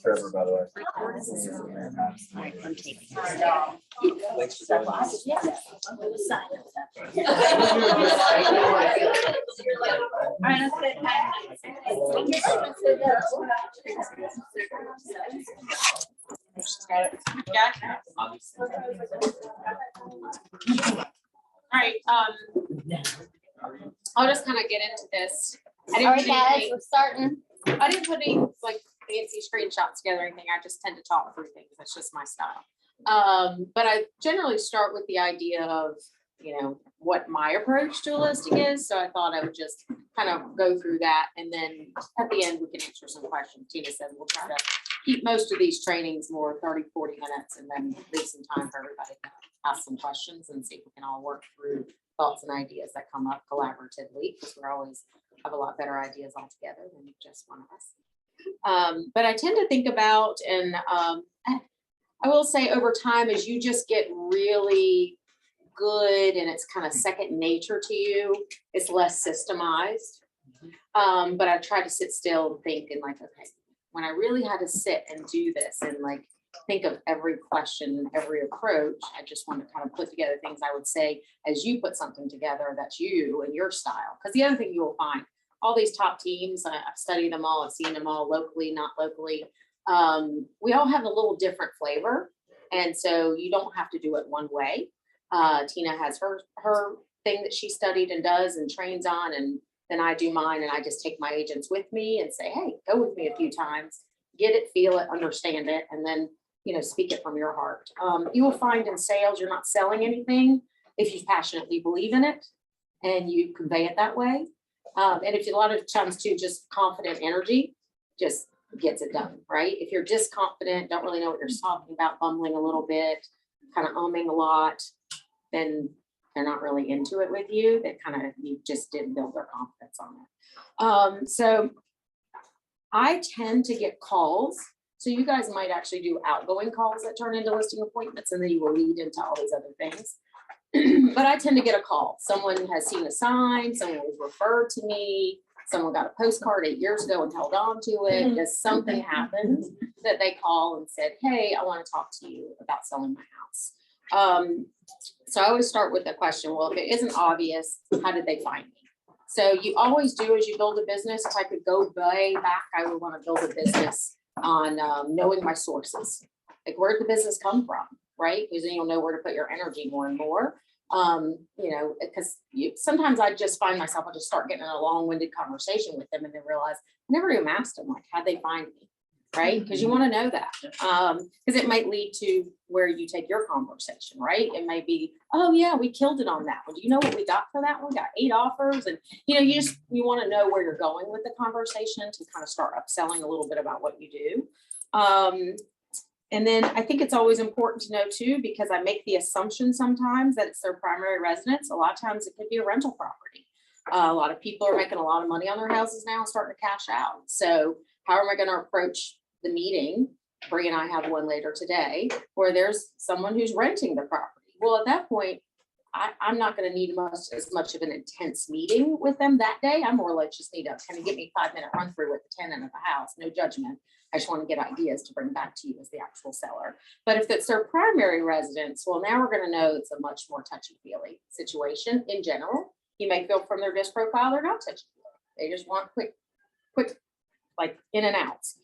Trevor, by the way. Thanks for All right, I'll just kind of get into this. All right, guys, we're starting. I didn't put any like fancy screenshots together or anything. I just tend to talk through things. That's just my style. But I generally start with the idea of, you know, what my approach to a listing is. So I thought I would just kind of go through that. And then at the end, we can answer some questions. Tina said we'll try to keep most of these trainings more 30, 40 minutes and then leave some time for everybody to ask some questions and see if we can all work through thoughts and ideas that come up collaboratively, because we're always have a lot better ideas all together than just one of us. But I tend to think about, and I will say over time, as you just get really good and it's kind of second nature to you, it's less systemized. But I try to sit still and think and like, okay, when I really had to sit and do this and like think of every question and every approach, I just want to kind of put together things I would say as you put something together that's you and your style. Because the other thing you will find, all these top teams, I've studied them all, I've seen them all locally, not locally. We all have a little different flavor. And so you don't have to do it one way. Tina has her thing that she studied and does and trains on, and then I do mine, and I just take my agents with me and say, hey, go with me a few times, get it, feel it, understand it, and then, you know, speak it from your heart. You will find in sales, you're not selling anything if you passionately believe in it and you convey it that way. And if you, a lot of times too, just confident energy just gets it done, right? If you're just confident, don't really know what you're talking about, bumbling a little bit, kind of umming a lot, then they're not really into it with you. They kind of, you just didn't build their confidence on it. So I tend to get calls. So you guys might actually do outgoing calls that turn into listing appointments, and then you will lead into all these other things. But I tend to get a call. Someone has seen a sign, someone was referred to me, someone got a postcard 8 years ago and held on to it. Just something happened that they call and said, hey, I want to talk to you about selling my house. So I always start with the question, well, if it isn't obvious, how did they find me? So you always do as you build a business. If I could go way back, I would want to build a business on knowing my sources. Like, where did the business come from, right? Because then you'll know where to put your energy more and more. You know, because sometimes I just find myself, I just start getting in a long-winded conversation with them and then realize I never even asked them, like, how'd they find me, right? Because you want to know that, because it might lead to where you take your conversation, right? It might be, oh yeah, we killed it on that one. Do you know what we got for that one? We got 8 offers. And you know, you want to know where you're going with the conversation to kind of start upselling a little bit about what you do. And then I think it's always important to know too, because I make the assumption sometimes that it's their primary residence. A lot of times it could be a rental property. A lot of people are making a lot of money on their houses now and starting to cash out. So how am I going to approach the meeting? Bree and I have one later today where there's someone who's renting the property. Well, at that point, I'm not going to need as much of an intense meeting with them that day. I'm more like, just need to kind of give me a 5-minute run through with the tenant of the house, no judgment. I just want to get ideas to bring back to you as the actual seller. But if it's their primary residence, well, now we're going to know it's a much more touchy-feely situation in general. You may feel from their disc profile, they're not touchy-feely. They just want quick, like in and outs.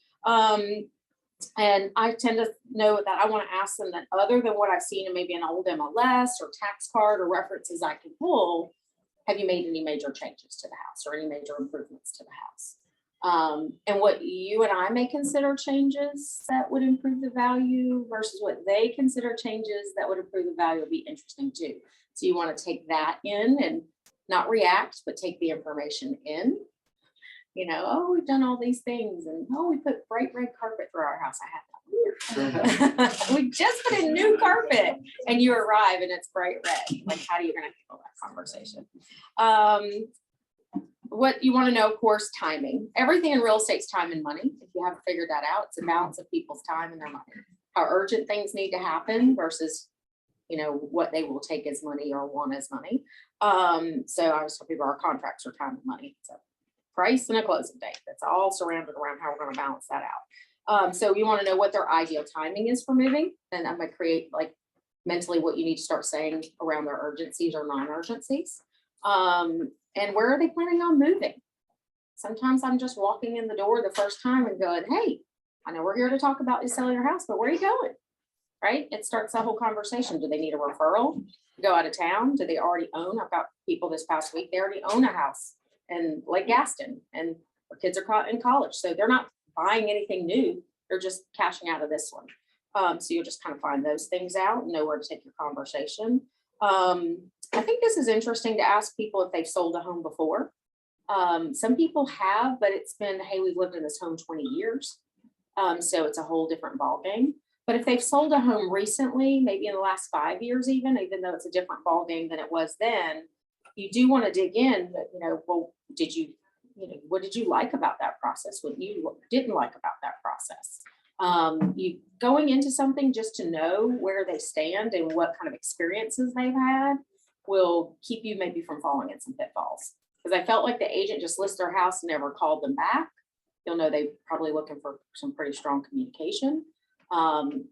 And I tend to know that I want to ask them that other than what I've seen in maybe an old MLS or tax card or references I can pull, have you made any major changes to the house or any major improvements to the house? And what you and I may consider changes that would improve the value versus what they consider changes that would improve the value would be interesting too. So you want to take that in and not react, but take the information in. You know, oh, we've done all these things, and oh, we put bright red carpet through our house. I had that weird. We just put in new carpet, and you arrive and it's bright red. Like, how are you going to handle that conversation? What you want to know, of course, timing. Everything in real estate is time and money. If you haven't figured that out, it's a balance of people's time and their money. How urgent things need to happen versus, you know, what they will take as money or want as money. So I always tell people our contracts are time and money. So price and a closing date. That's all surrounded around how we're going to balance that So you want to know what their ideal timing is for moving. Then I'm gonna create like mentally what you need to start saying around their urgencies or non-urgencies. And where are they planning on moving? Sometimes I'm just walking in the door the first time and going, hey, I know we're here to talk about you selling your house, but where are you going? Right? It starts that whole conversation. Do they need a referral? Go out of town? Do they already own? I've got people this past week, they already own a house in Lake Gaston and their kids are in college. So they're not buying anything new. They're just cashing out of this one. So you'll just kind of find those things out and know where to take your conversation. I think this is interesting to ask people if they've sold a home before. Some people have, but it's been, hey, we've lived in this home 20 years. So it's a whole different ballgame. But if they've sold a home recently, maybe in the last 5 years, even though it's a different ballgame than it was then, you do want to dig in, but, well, what did you like about that process? What you didn't like about that process? You going into something just to know where they stand and what kind of experiences they've had will keep you maybe from falling in some pitfalls. Because I felt like the agent just lists their house and never called them back. You'll know they're probably looking for some pretty strong communication.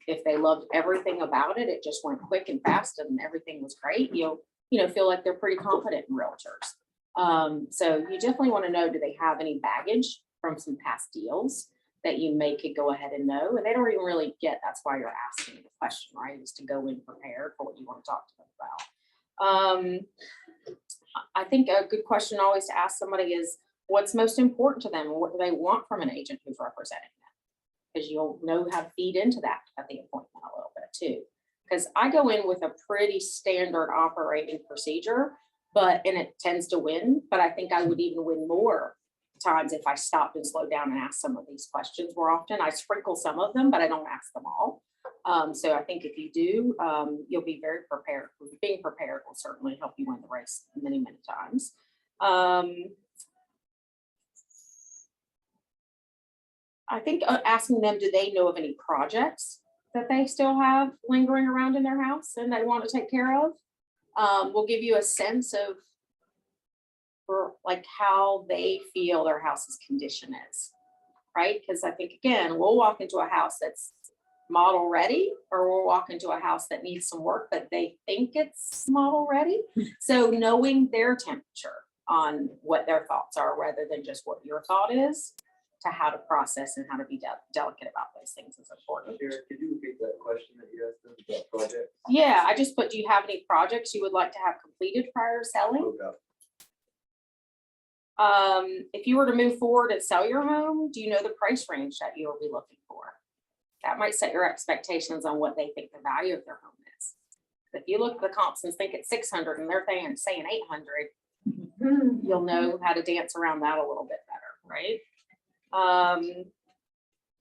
If they loved everything about it, it just went quick and fast and everything was great, you'll feel like they're pretty confident in realtors. So you definitely want to know, do they have any baggage from some past deals that you could go ahead and know? And they don't even really get, that's why you're asking the question, right? Is to go in prepared for what you want to talk to them about. I think a good question always to ask somebody is, what's most important to them? What do they want from an agent who's representing them? Because you'll know how to feed into that at the appointment a little bit too. Because I go in with a pretty standard operating procedure, and it tends to win, but I think I would even win more times if I stopped and slowed down and asked some of these questions more often. I sprinkle some of them, but I don't ask them all. So I think if you do, you'll be very prepared. Being prepared will certainly help you win the race many, many times. I think asking them, do they know of any projects that they still have lingering around in their house and they want to take care of? Will give you a sense of like how they feel their house's condition is, right? Because I think, again, we'll walk into a house that's model ready, or we'll walk into a house that needs some work, but they think it's model ready. So knowing their temperature on what their thoughts are, rather than just what your thought is, to how to process and how to be delicate about those things is important. Sharon, could you repeat that question that you asked them about project? Yeah, I just put, do you have any projects you would like to have completed prior to selling? If you were to move forward and sell your home, do you know the price range that you will be looking for? That might set your expectations on what they think the value of their home is. If you look at the comps and think it's 600 and they're saying 800, you'll know how to dance around that a little bit better, right?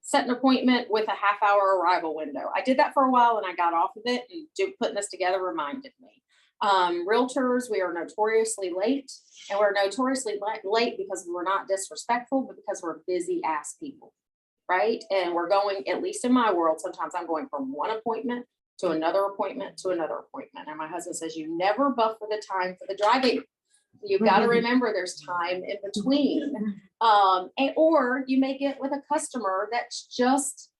Set an appointment with a half-hour arrival window. I did that for a while and I got off of it, and putting this together reminded me. Realtors, we are notoriously late, and we're notoriously late because we're not disrespectful, but because we're busy ass people, right? And we're going, at least in my world, sometimes I'm going from one appointment to another appointment to another appointment. And my husband says, you never buffer the time for the driving. You've got to remember there's time in between. Or you may get with a customer that just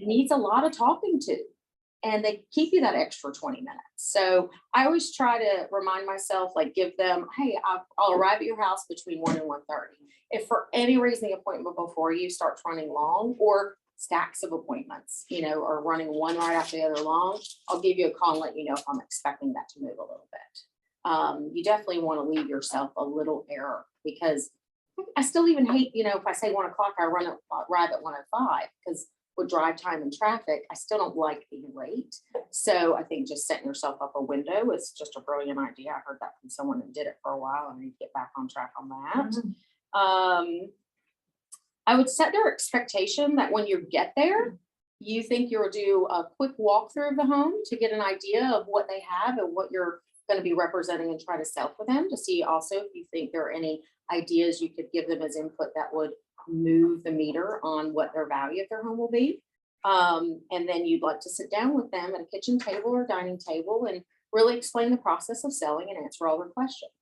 needs a lot of talking to, and they keep you that extra 20 minutes. So I always try to remind myself, like, give them, hey, I'll arrive at your house between 1 and 1:30. If for any reason the appointment before you starts running long, or stacks of appointments, or running one right after the other long, I'll give you a call and let you know if I'm expecting that to move a little bit. You definitely want to leave yourself a little error, because I still even hate, if I say 1 o'clock, I arrive at 1:05, because with drive time and traffic, I still don't like being late. So I think just setting yourself up a window is just a brilliant idea. I heard that from someone that did it for a while, and I need to get back on track on that. I would set their expectation that when you get there, you think you'll do a quick walkthrough of the home to get an idea of what they have and what you're going to be representing and try to sell for them, to see also if you think there are any ideas you could give them as input that would move the meter on what their value of their home will be. And then you'd like to sit down with them at a kitchen table or dining table and really explain the process of selling and answer all their questions.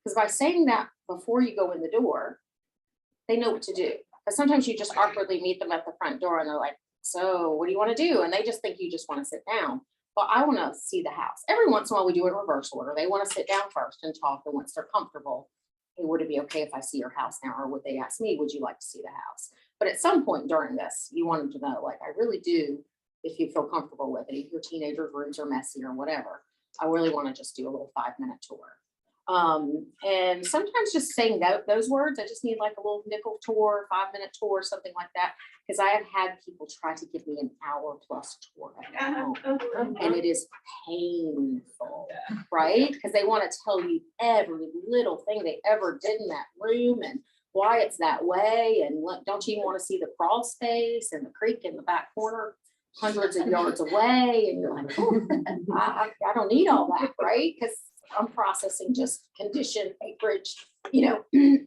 Because by saying that before you go in the door, they know what to do. Because sometimes you just awkwardly meet them at the front door and they're like, so what do you want to do? And they just think you just want to sit down. Well, I want to see the house. Every once in a while we do it in reverse order. They want to sit down first and talk, and once they're comfortable, hey, would it be okay if I see your house now? Or would they ask me, would you like to see the house? But at some point during this, you want them to know, like, I really do, if you feel comfortable with it, if your teenager's rooms are messy or whatever, I really want to just do a little 5-minute tour. And sometimes just saying those words, I just need like a little nickel tour, 5-minute tour, something like that. Because I have had people try to give me an hour plus tour at my home, and it is painful, right? Because they want to tell you every little thing they ever did in that room and why it's that way. And don't you even want to see the crawl space and the creek in the back corner hundreds of yards away? And you're like, oh, I don't need all that, right? Because I'm processing just condition, acreage,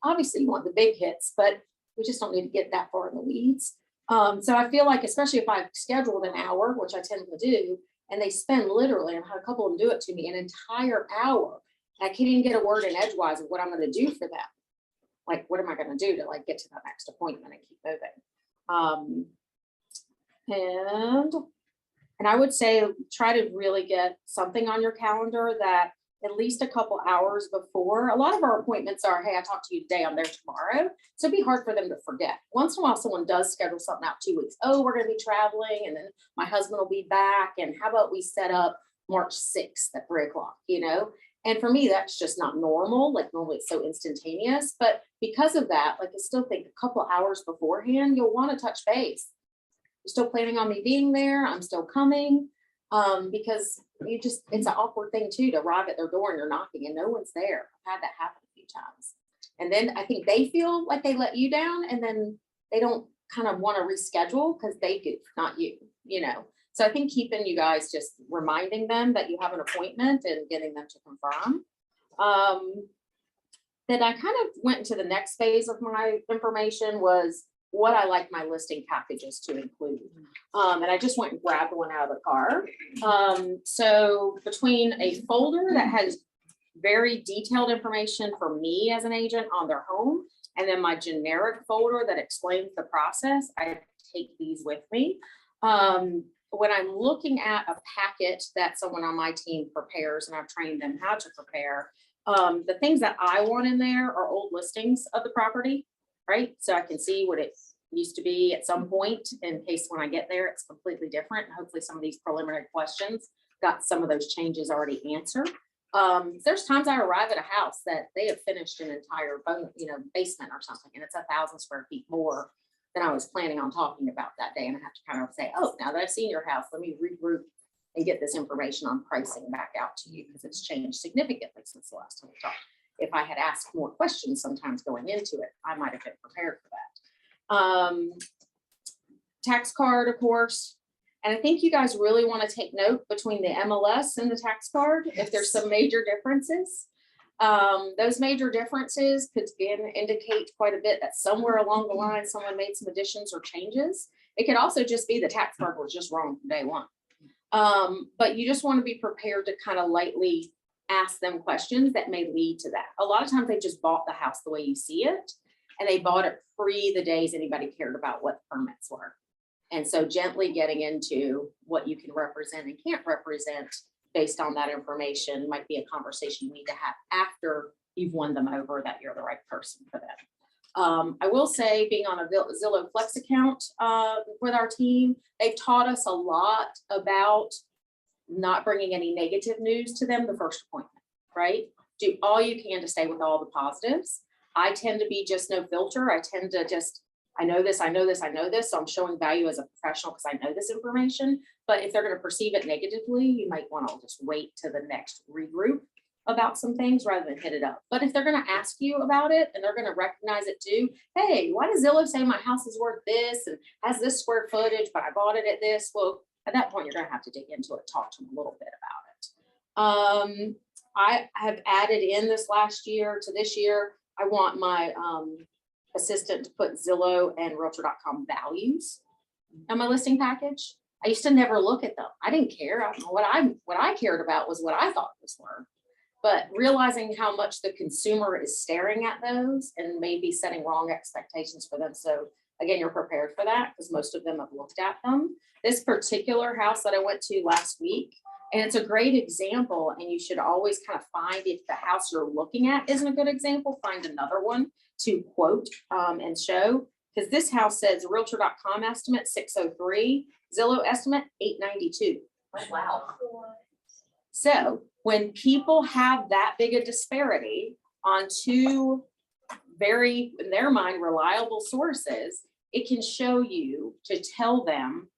obviously you want the big hits, but we just don't need to get that far in the weeds. So I feel like, especially if I've scheduled an hour, which I tend to do, and they spend literally, I've had a couple of them do it to me, an entire hour. I can't even get a word in edgewise of what I'm going to do for them. Like, what am I going to do to like get to that next appointment and keep moving? And I would say try to really get something on your calendar that at least a couple hours before. A lot of our appointments are, hey, I talked to you today, I'm there tomorrow. So it'd be hard for them to forget. Once in a while, someone does schedule something out 2 weeks. Oh, we're going to be traveling, and then my husband will be back. And how about we set up March 6th at 3 o'clock, And for me, that's just not normal. Like normally it's so instantaneous. But because of that, like I still think a couple hours beforehand, you'll want to touch base. You're still planning on me being there. I'm still coming. Because it's an awkward thing too, to arrive at their door and you're knocking and no one's there. I've had that happen a few times. And then I think they feel like they let you down, and then they don't kind of want to reschedule because they do, not you, So I think keeping you guys, just reminding them that you have an appointment and getting them to confirm. Then I kind of went into the next phase of my information was what I like my listing packages to include. And I just went and grabbed one out of the car. So between a folder that has very detailed information for me as an agent on their home, and then my generic folder that explains the process, I take these with me. When I'm looking at a packet that someone on my team prepares, and I've trained them how to prepare, the things that I want in there are old listings of the property, right? So I can see what it used to be at some point in case when I get there, it's completely different. And hopefully some of these preliminary questions got some of those changes already answered. There's times I arrive at a house that they have finished an entire basement or something, and it's 1,000 square feet more than I was planning on talking about that day. And I have to kind of say, oh, now that I've seen your house, let me regroup and get this information on pricing back out to you, because it's changed significantly since the last time we talked. If I had asked more questions sometimes going into it, I might have been prepared for that. Tax card, of course. And I think you guys really want to take note between the MLS and the tax card if there's some major differences. Those major differences could indicate quite a bit that somewhere along the line someone made some additions or changes. It could also just be the tax card was just wrong from day one. But you just want to be prepared to kind of lightly ask them questions that may lead to that. A lot of times they just bought the house the way you see it, and they bought it pre the days anybody cared about what permits were. And so gently getting into what you can represent and can't represent based on that information might be a conversation you need to have after you've won them over that you're the right person for them. I will say, being on a Zillow Flex account with our team, they've taught us a lot about not bringing any negative news to them the first appointment, right? Do all you can to stay with all the positives. I tend to be just no filter. I tend to just, I know this. So I'm showing value as a professional because I know this information. But if they're going to perceive it negatively, you might want to just wait to the next regroup about some things rather than hit it up. But if they're going to ask you about it and they're going to recognize it too, hey, why does Zillow say my house is worth this and has this square footage, but I bought it at this? Well, at that point, you're going to have to dig into it, talk to them a little bit about it. I have added in this last year to this year, I want my assistant to put Zillow and Realtor.com values on my listing package. I used to never look at them. I didn't care. What I cared about was what I thought was worth. But realizing how much the consumer is staring at those and maybe setting wrong expectations for them. So Again, you're prepared for that because most of them have looked at them. This particular house that I went to last week, and it's a great example, and you should always kind of find if the house you're looking at isn't a good example, find another one to quote and show. Because this house says realtor.com estimate 603, Zillow estimate 892. Oh, wow. So when people have that big a disparity on two very, in their mind, reliable sources, it can show you to tell them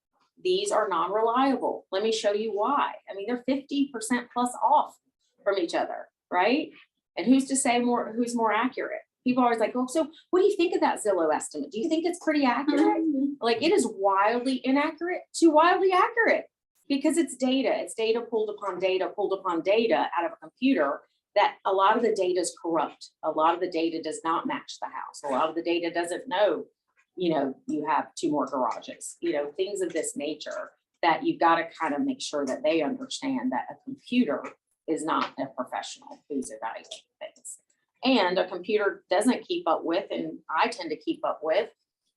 these are non-reliable. Let me show you why. I mean, they're 50% plus off from each other, right? And who's to say who's more accurate? People are always like, oh, so what do you think of that Zillow estimate? Do you think it's pretty accurate? Like, it is wildly inaccurate to wildly accurate because it's data. It's data pulled upon data out of a computer, that a lot of the data is corrupt. A lot of the data does not match the house. A lot of the data doesn't know, you have 2 more garages, things of this nature that you've got to kind of make sure that they understand that a computer is not a professional who's evaluating things. And a computer doesn't keep up with, and I tend to keep up with,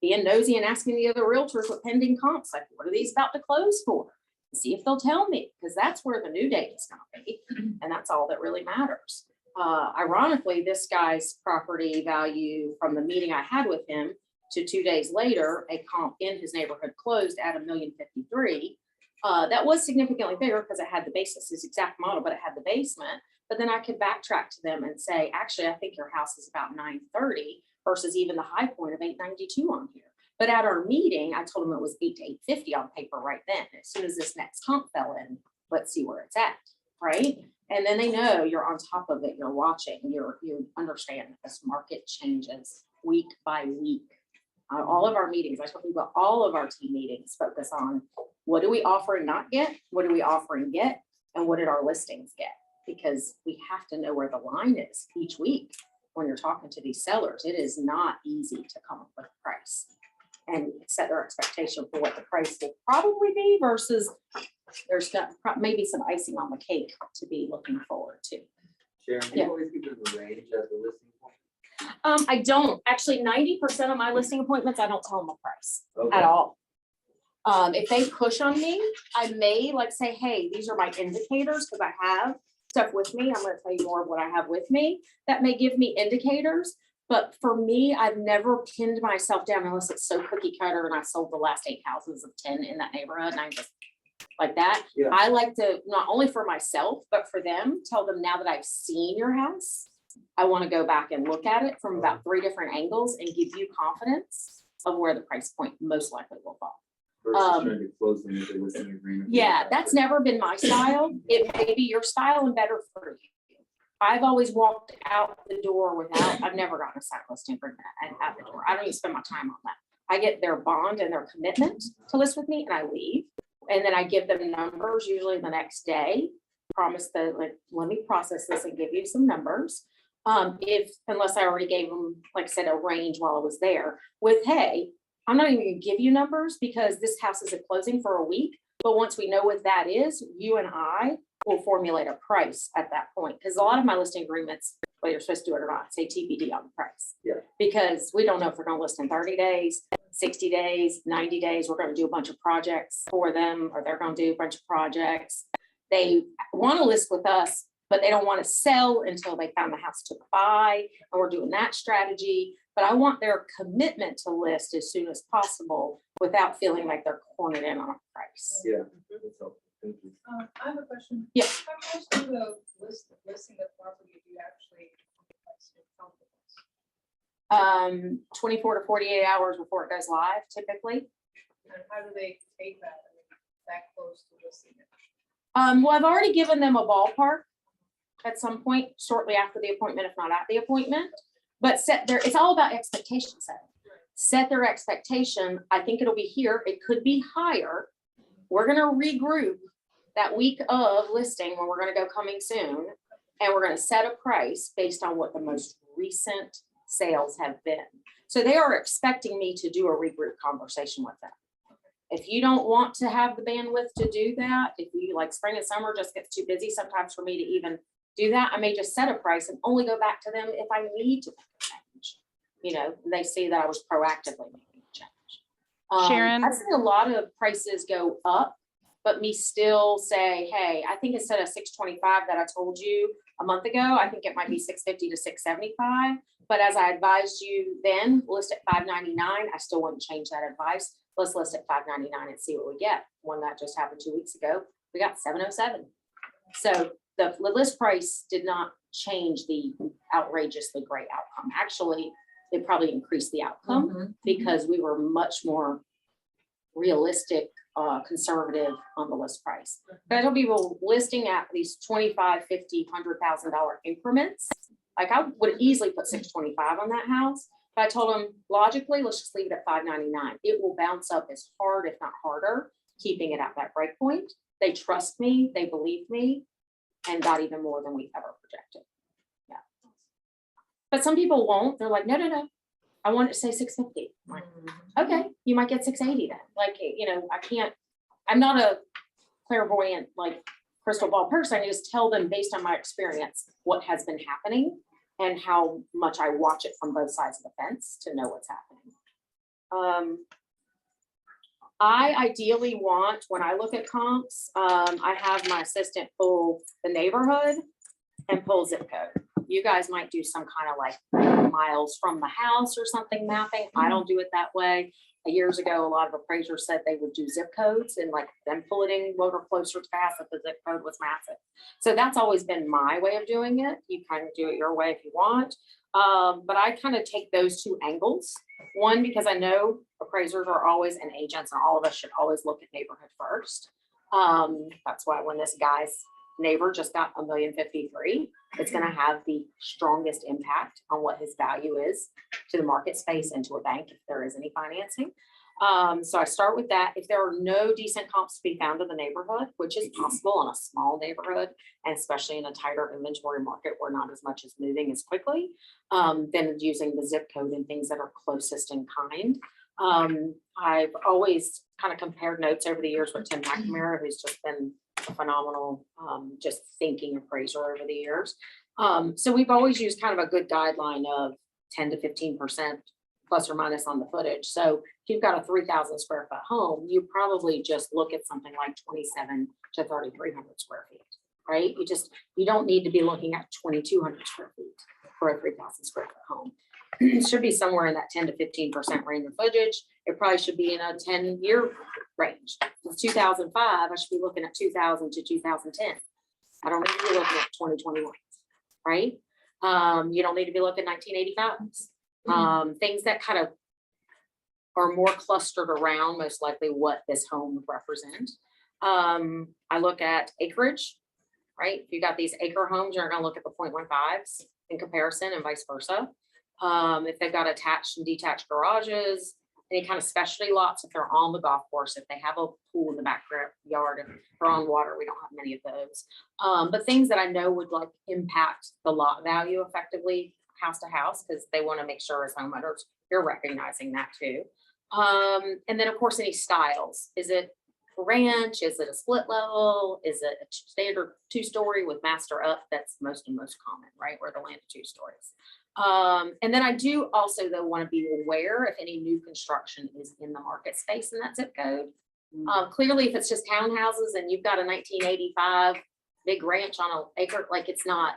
being nosy and asking the other realtors what pending comps, like, what are these about to close for? See if they'll tell me, because that's where the new data is going to be. And that's all that really matters. Ironically, this guy's property value from the meeting I had with him to 2 days later, a comp in his neighborhood closed at $1,053,000. That was significantly bigger because it had the basis, his exact model, but it had the basement. But then I could backtrack to them and say, actually, I think your house is about 930 versus even the high point of 892 on here. But at our meeting, I told him it was 8 to 850 on paper right then. As soon as this next comp fell in, let's see where it's at, right? And then they know you're on top of it, you're watching, you understand that this market changes week by week. All of our meetings, I told people, all of our team meetings focus on what do we offer and not get, what do we offer and get, and what did our listings get? Because we have to know where the line is each week when you're talking to these sellers. It is not easy to come up with a price and set their expectation for what the price will probably be versus there's maybe some icing on the cake to be looking forward to. Sharon, do you always give them a range as a listing point? I don't. Actually, 90% of my listing appointments, I don't tell them a price Okay. at all. If they push on me, I may say, hey, these are my indicators because I have stuff with me. I'm going to tell you more of what I have with me that may give me indicators. But for me, I've never pinned myself down unless it's so cookie cutter and I sold the last 8 houses of 10 in that neighborhood. And I'm just like that. Yeah. I like to, not only for myself, but for them, tell them now that I've seen your house, I want to go back and look at it from about 3 different angles and give you confidence of where the price point most likely will fall. Versus trying to close them with a listing agreement. Yeah, that's never been my style. It may be your style and better for you. I've always walked out the door without, I've never gotten a site listing agreement at the door. I don't even spend my time on that. I get their bond and their commitment to list with me and I leave. And then I give them numbers usually the next day. Promise that, let me process this and give you some numbers. Unless I already gave them, like I said, a range while I was there with, hey, I'm not even gonna give you numbers because this house isn't closing for a week. But once we know what that is, you and I will formulate a price at that point. Because a lot of my listing agreements, whether you're supposed to do it or not, say TBD on the price. Yeah. Because we don't know if we're gonna list in 30 days, 60 days, 90 days. We're gonna do a bunch of projects for them, or they're gonna do a bunch of projects. They wanna list with us, but they don't wanna sell until they found the house to buy, and we're doing that strategy. But I want their commitment to list as soon as possible without feeling like they're cornered in on a price. Yeah, that's helpful. Thank you. I have a question. Yeah. How much of the listing the property do you actually price it? 24 to 48 hours before it goes live, typically. And how do they take that? I mean, that close to listing it? Well, I've already given them a ballpark at some point shortly after the appointment, if not at the appointment. But it's all about expectation setting. Set their expectation. I think it'll be here. It could be higher. We're going to regroup that week of listing when we're going to go coming soon. And we're going to set a price based on what the most recent sales have been. So they are expecting me to do a regroup conversation with them. If you don't want to have the bandwidth to do that, if you like spring and summer just gets too busy sometimes for me to even do that, I may just set a price and only go back to them if I need to make a change. They see that I was proactively making a change. Sharon? I've seen a lot of prices go up, but me still say, hey, I think instead of 625 that I told you a month ago, I think it might be 650 to 675. But as I advised you then, list at 599. I still wouldn't change that advice. Let's list at 599 and see what we get. One that just happened 2 weeks ago, we got 707. So the list price did not change the outrageously great outcome. Actually, it probably increased the outcome because we were much more realistic, conservative on the list price. But I tell people listing at these $25, $50, $100,000 increments, like I would easily put 625 on that house. But I told them logically, let's just leave it at 599. It will bounce up as hard, if not harder, keeping it at that break point. They trust me, they believe me, and got even more than we ever projected. Yeah. But some people won't. They're like, no. I want it to say 650. I'm like, okay, you might get 680 then. Like, I'm not a clairvoyant, like crystal ball person. I just tell them based on my experience, what has been happening and how much I watch it from both sides of the fence to know what's happening. I ideally want, when I look at comps, I have my assistant pull the neighborhood and pull zip code. You guys might do some kind of like miles from the house or something mapping. I don't do it that way. Years ago, a lot of appraisers said they would do zip codes and like then pull it in whatever closer to pass if the zip code was massive. So that's always been my way of doing it. You kind of do it your way if you want. But I kind of take those two angles. One, because I know appraisers are always, and agents, and all of us should always look at neighborhood first. That's why when this guy's neighbor just got $1,053,000, it's going to have the strongest impact on what his value is to the market space and to a bank if there is any financing. So I start with that. If there are no decent comps to be found in the neighborhood, which is possible in a small neighborhood, and especially in a tighter inventory market where not as much is moving as quickly, then using the zip code and things that are closest in kind. I've always kind of compared notes over the years with Tim McNamara, who's just been a phenomenal, just thinking appraiser over the years. So we've always used kind of a good guideline of 10 to 15% plus or minus on the footage. So if you've got a 3,000 square foot home, you probably just look at something like 27 to 3,300 square feet, right? You don't need to be looking at 2,200 square feet for a 3,000 square foot home. It should be somewhere in that 10 to 15% range of footage. It probably should be in a 10-year range. With 2005, I should be looking at 2000 to 2010. I don't need to be looking at 2021, right? You don't need to be looking at 1985s. Things that kind of are more clustered around most likely what this home would represent. I look at acreage, right? If you got these acre homes, you're gonna look at the 0.15s in comparison and vice versa. If they've got attached and detached garages, any kind of specialty lots, if they're on the golf course, if they have a pool in the backyard, if they're on water, we don't have many of those. But things that I know would like impact the lot value effectively house to house, because they want to make sure as homeowners, you're recognizing that too. And then of course, any styles. Is it a ranch? Is it a split level? Is it a standard 2-story with master up? That's most common, right? Where the land is 2 stories. And then I do also though want to be aware if any new construction is in the market space in that zip code. Clearly, if it's just townhouses and you've got a 1985 big ranch on an acre, like it's not,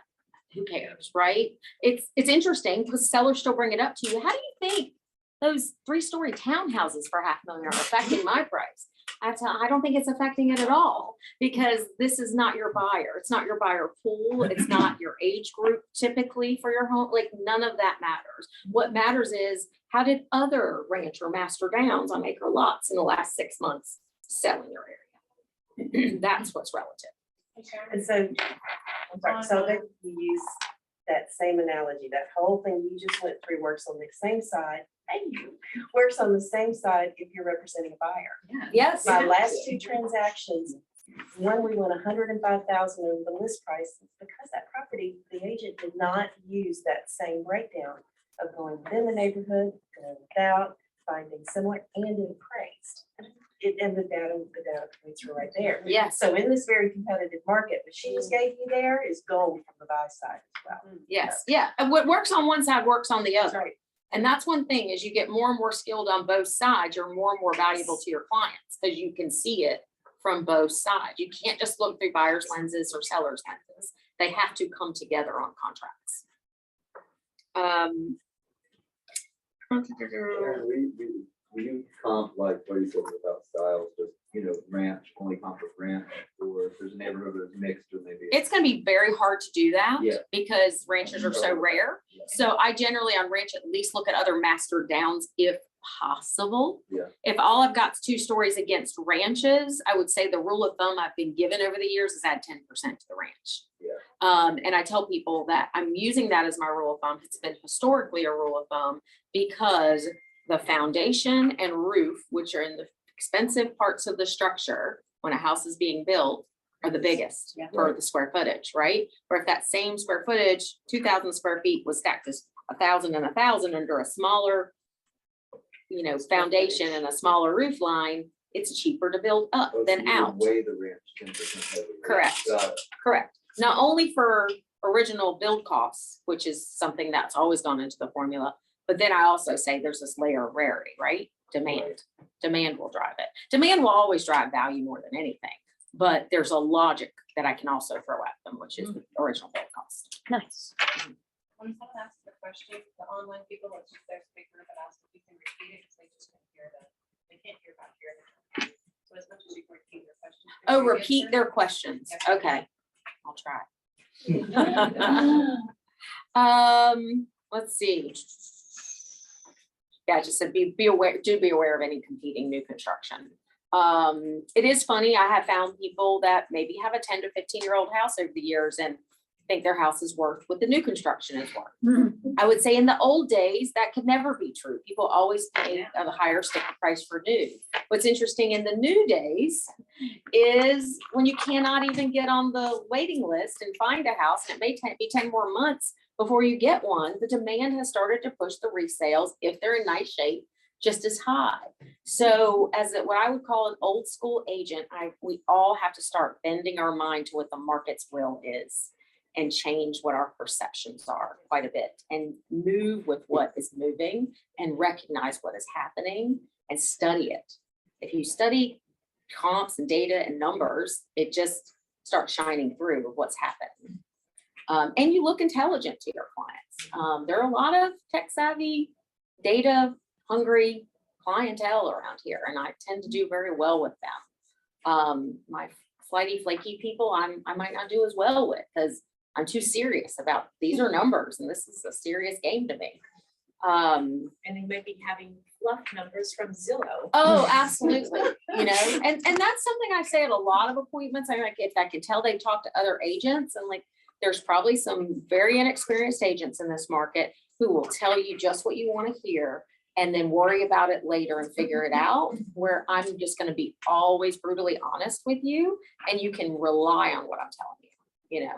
who cares, right? It's interesting because sellers still bring it up to you. How do you think those 3-story townhouses for $500,000 are affecting my price? I don't think it's affecting it at all, because this is not your buyer. It's not your buyer pool. It's not your age group typically for your home. Like none of that matters. What matters is how did other ranch or master downs on acre lots in the last 6 months sell in your area? That's what's relative. And so, I'm sorry, so that you use that same analogy, that whole thing you just went through works on the same side. Thank you. Works on the same side if you're representing a buyer. Yes. My last 2 transactions, one we went 105,000 over the list price because that property, the agent did not use that same breakdown of going within the neighborhood, going without, finding similar, and it appraised. And the data points are right there. Yes. So in this very competitive market, what she just gave you there is gold from the buy side as well. Yes. Yeah. And what works on one side works on the That's other. right. And that's one thing, is you get more and more skilled on both sides, you're more and more valuable to your clients because you can see it from both sides. You can't just look through buyer's lenses or seller's lenses. They have to come together on contracts. Sharon, we do comp like what you said without styles, just, ranch, only comp with ranch, or if there's a neighborhood that's mixed, or maybe. It's gonna be very hard to do that Yeah. because ranches are so rare. Yeah. So I generally on ranch at least look at other master downs if possible. Yeah. If all I've got is 2 stories against ranches, I would say the rule of thumb I've been given over the years is add 10% to the ranch. Yeah. And I tell people that I'm using that as my rule of thumb. It's been historically a rule of thumb because the foundation and roof, which are in the expensive parts of the structure when a house is being built, are the biggest for the square footage, right? Or if that same square footage, 2,000 square feet was stacked as 1,000 and 1,000 under a smaller, foundation and a smaller roof line, it's cheaper to build up Oh, so than you would out. weigh the ranch 10% heavier. Correct. Got it. Correct. Not only for original build costs, which is something that's always gone into the formula, but then I also say there's this layer of rarity, right? Demand. Demand will drive it. Demand will always drive value more than anything, but there's a logic that I can also throw at them, which is the original build cost. Nice. When someone asks the question, the online people, it's just their speaker that asks if you can repeat it, because they just can't hear that. They can't hear back here. So as much as you can repeat their question. Oh, repeat their questions. Okay, I'll try. Let's see. Yeah, I just said be aware, be aware of any competing new construction. It is funny. I have found people that maybe have a 10 to 15-year-old house over the years and think their house is worth what the new construction is worth. I would say in the old days, that could never be true. People always pay a higher sticker price for new. What's interesting in the new days is when you cannot even get on the waiting list and find a house, and it may be 10 more months before you get one, the demand has started to push the resales, if they're in nice shape, just as high. So as what I would call an old school agent, we all have to start bending our mind to what the market's will is and change what our perceptions are quite a bit and move with what is moving and recognize what is happening and study it. If you study comps and data and numbers, it just starts shining through of what's happening. And you look intelligent to your clients. There are a lot of tech savvy, data hungry clientele around here, and I tend to do very well with them. My flighty, flaky people, I might not do as well with because I'm too serious about these are numbers and this is a serious game to me. And they may be having fluff numbers from Zillow. Oh, absolutely. And that's something I say at a lot of appointments. I like if I can tell they talk to other agents, and like there's probably some very inexperienced agents in this market who will tell you just what you want to hear and then worry about it later and figure it out, where I'm just going to be always brutally honest with you and you can rely on what I'm telling you.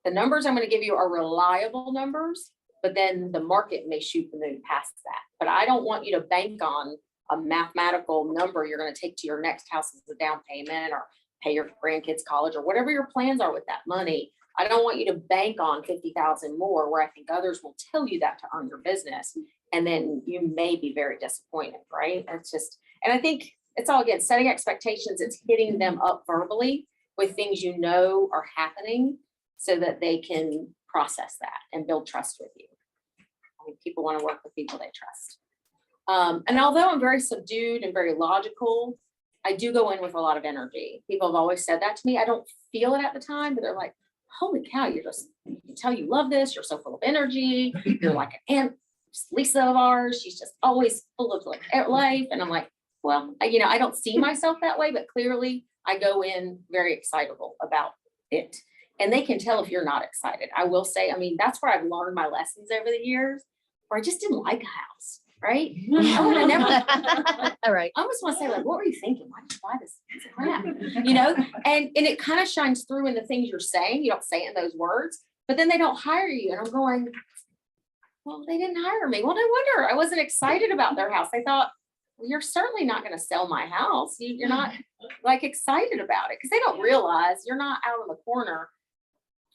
The numbers I'm going to give you are reliable numbers, but then the market may shoot the moon past that. But I don't want you to bank on a mathematical number you're going to take to your next house as a down payment or pay your grandkids college or whatever your plans are with that money. I don't want you to bank on 50,000 more where I think others will tell you that to earn your business. And then you may be very disappointed, right? It's just, and I think it's all, again, setting expectations. It's hitting them up verbally with things are happening so that they can process that and build trust with you. I mean, people want to work with people they trust. And although I'm very subdued and very logical, I do go in with a lot of energy. People have always said that to me. I don't feel it at the time, but they're like, holy cow, you can tell you love this. You're so full of energy. You're like an aunt Lisa of ours. She's just always full of like life. And I'm like, well, I don't see myself that way, but clearly I go in very excitable about it. And they can tell if you're not excited. I will say, that's where I've learned my lessons over the years, where I just didn't like a house, right? I would have never, All right. I almost want to say, like, what were you thinking? Why did you buy this piece of crap? And it kind of shines through in the things you're saying. You don't say it in those words, but then they don't hire you. And I'm going, well, they didn't hire me. Well, no wonder. I wasn't excited about their house. They thought, well, you're certainly not going to sell my house. You're not like excited about it because they don't realize you're not out in the corner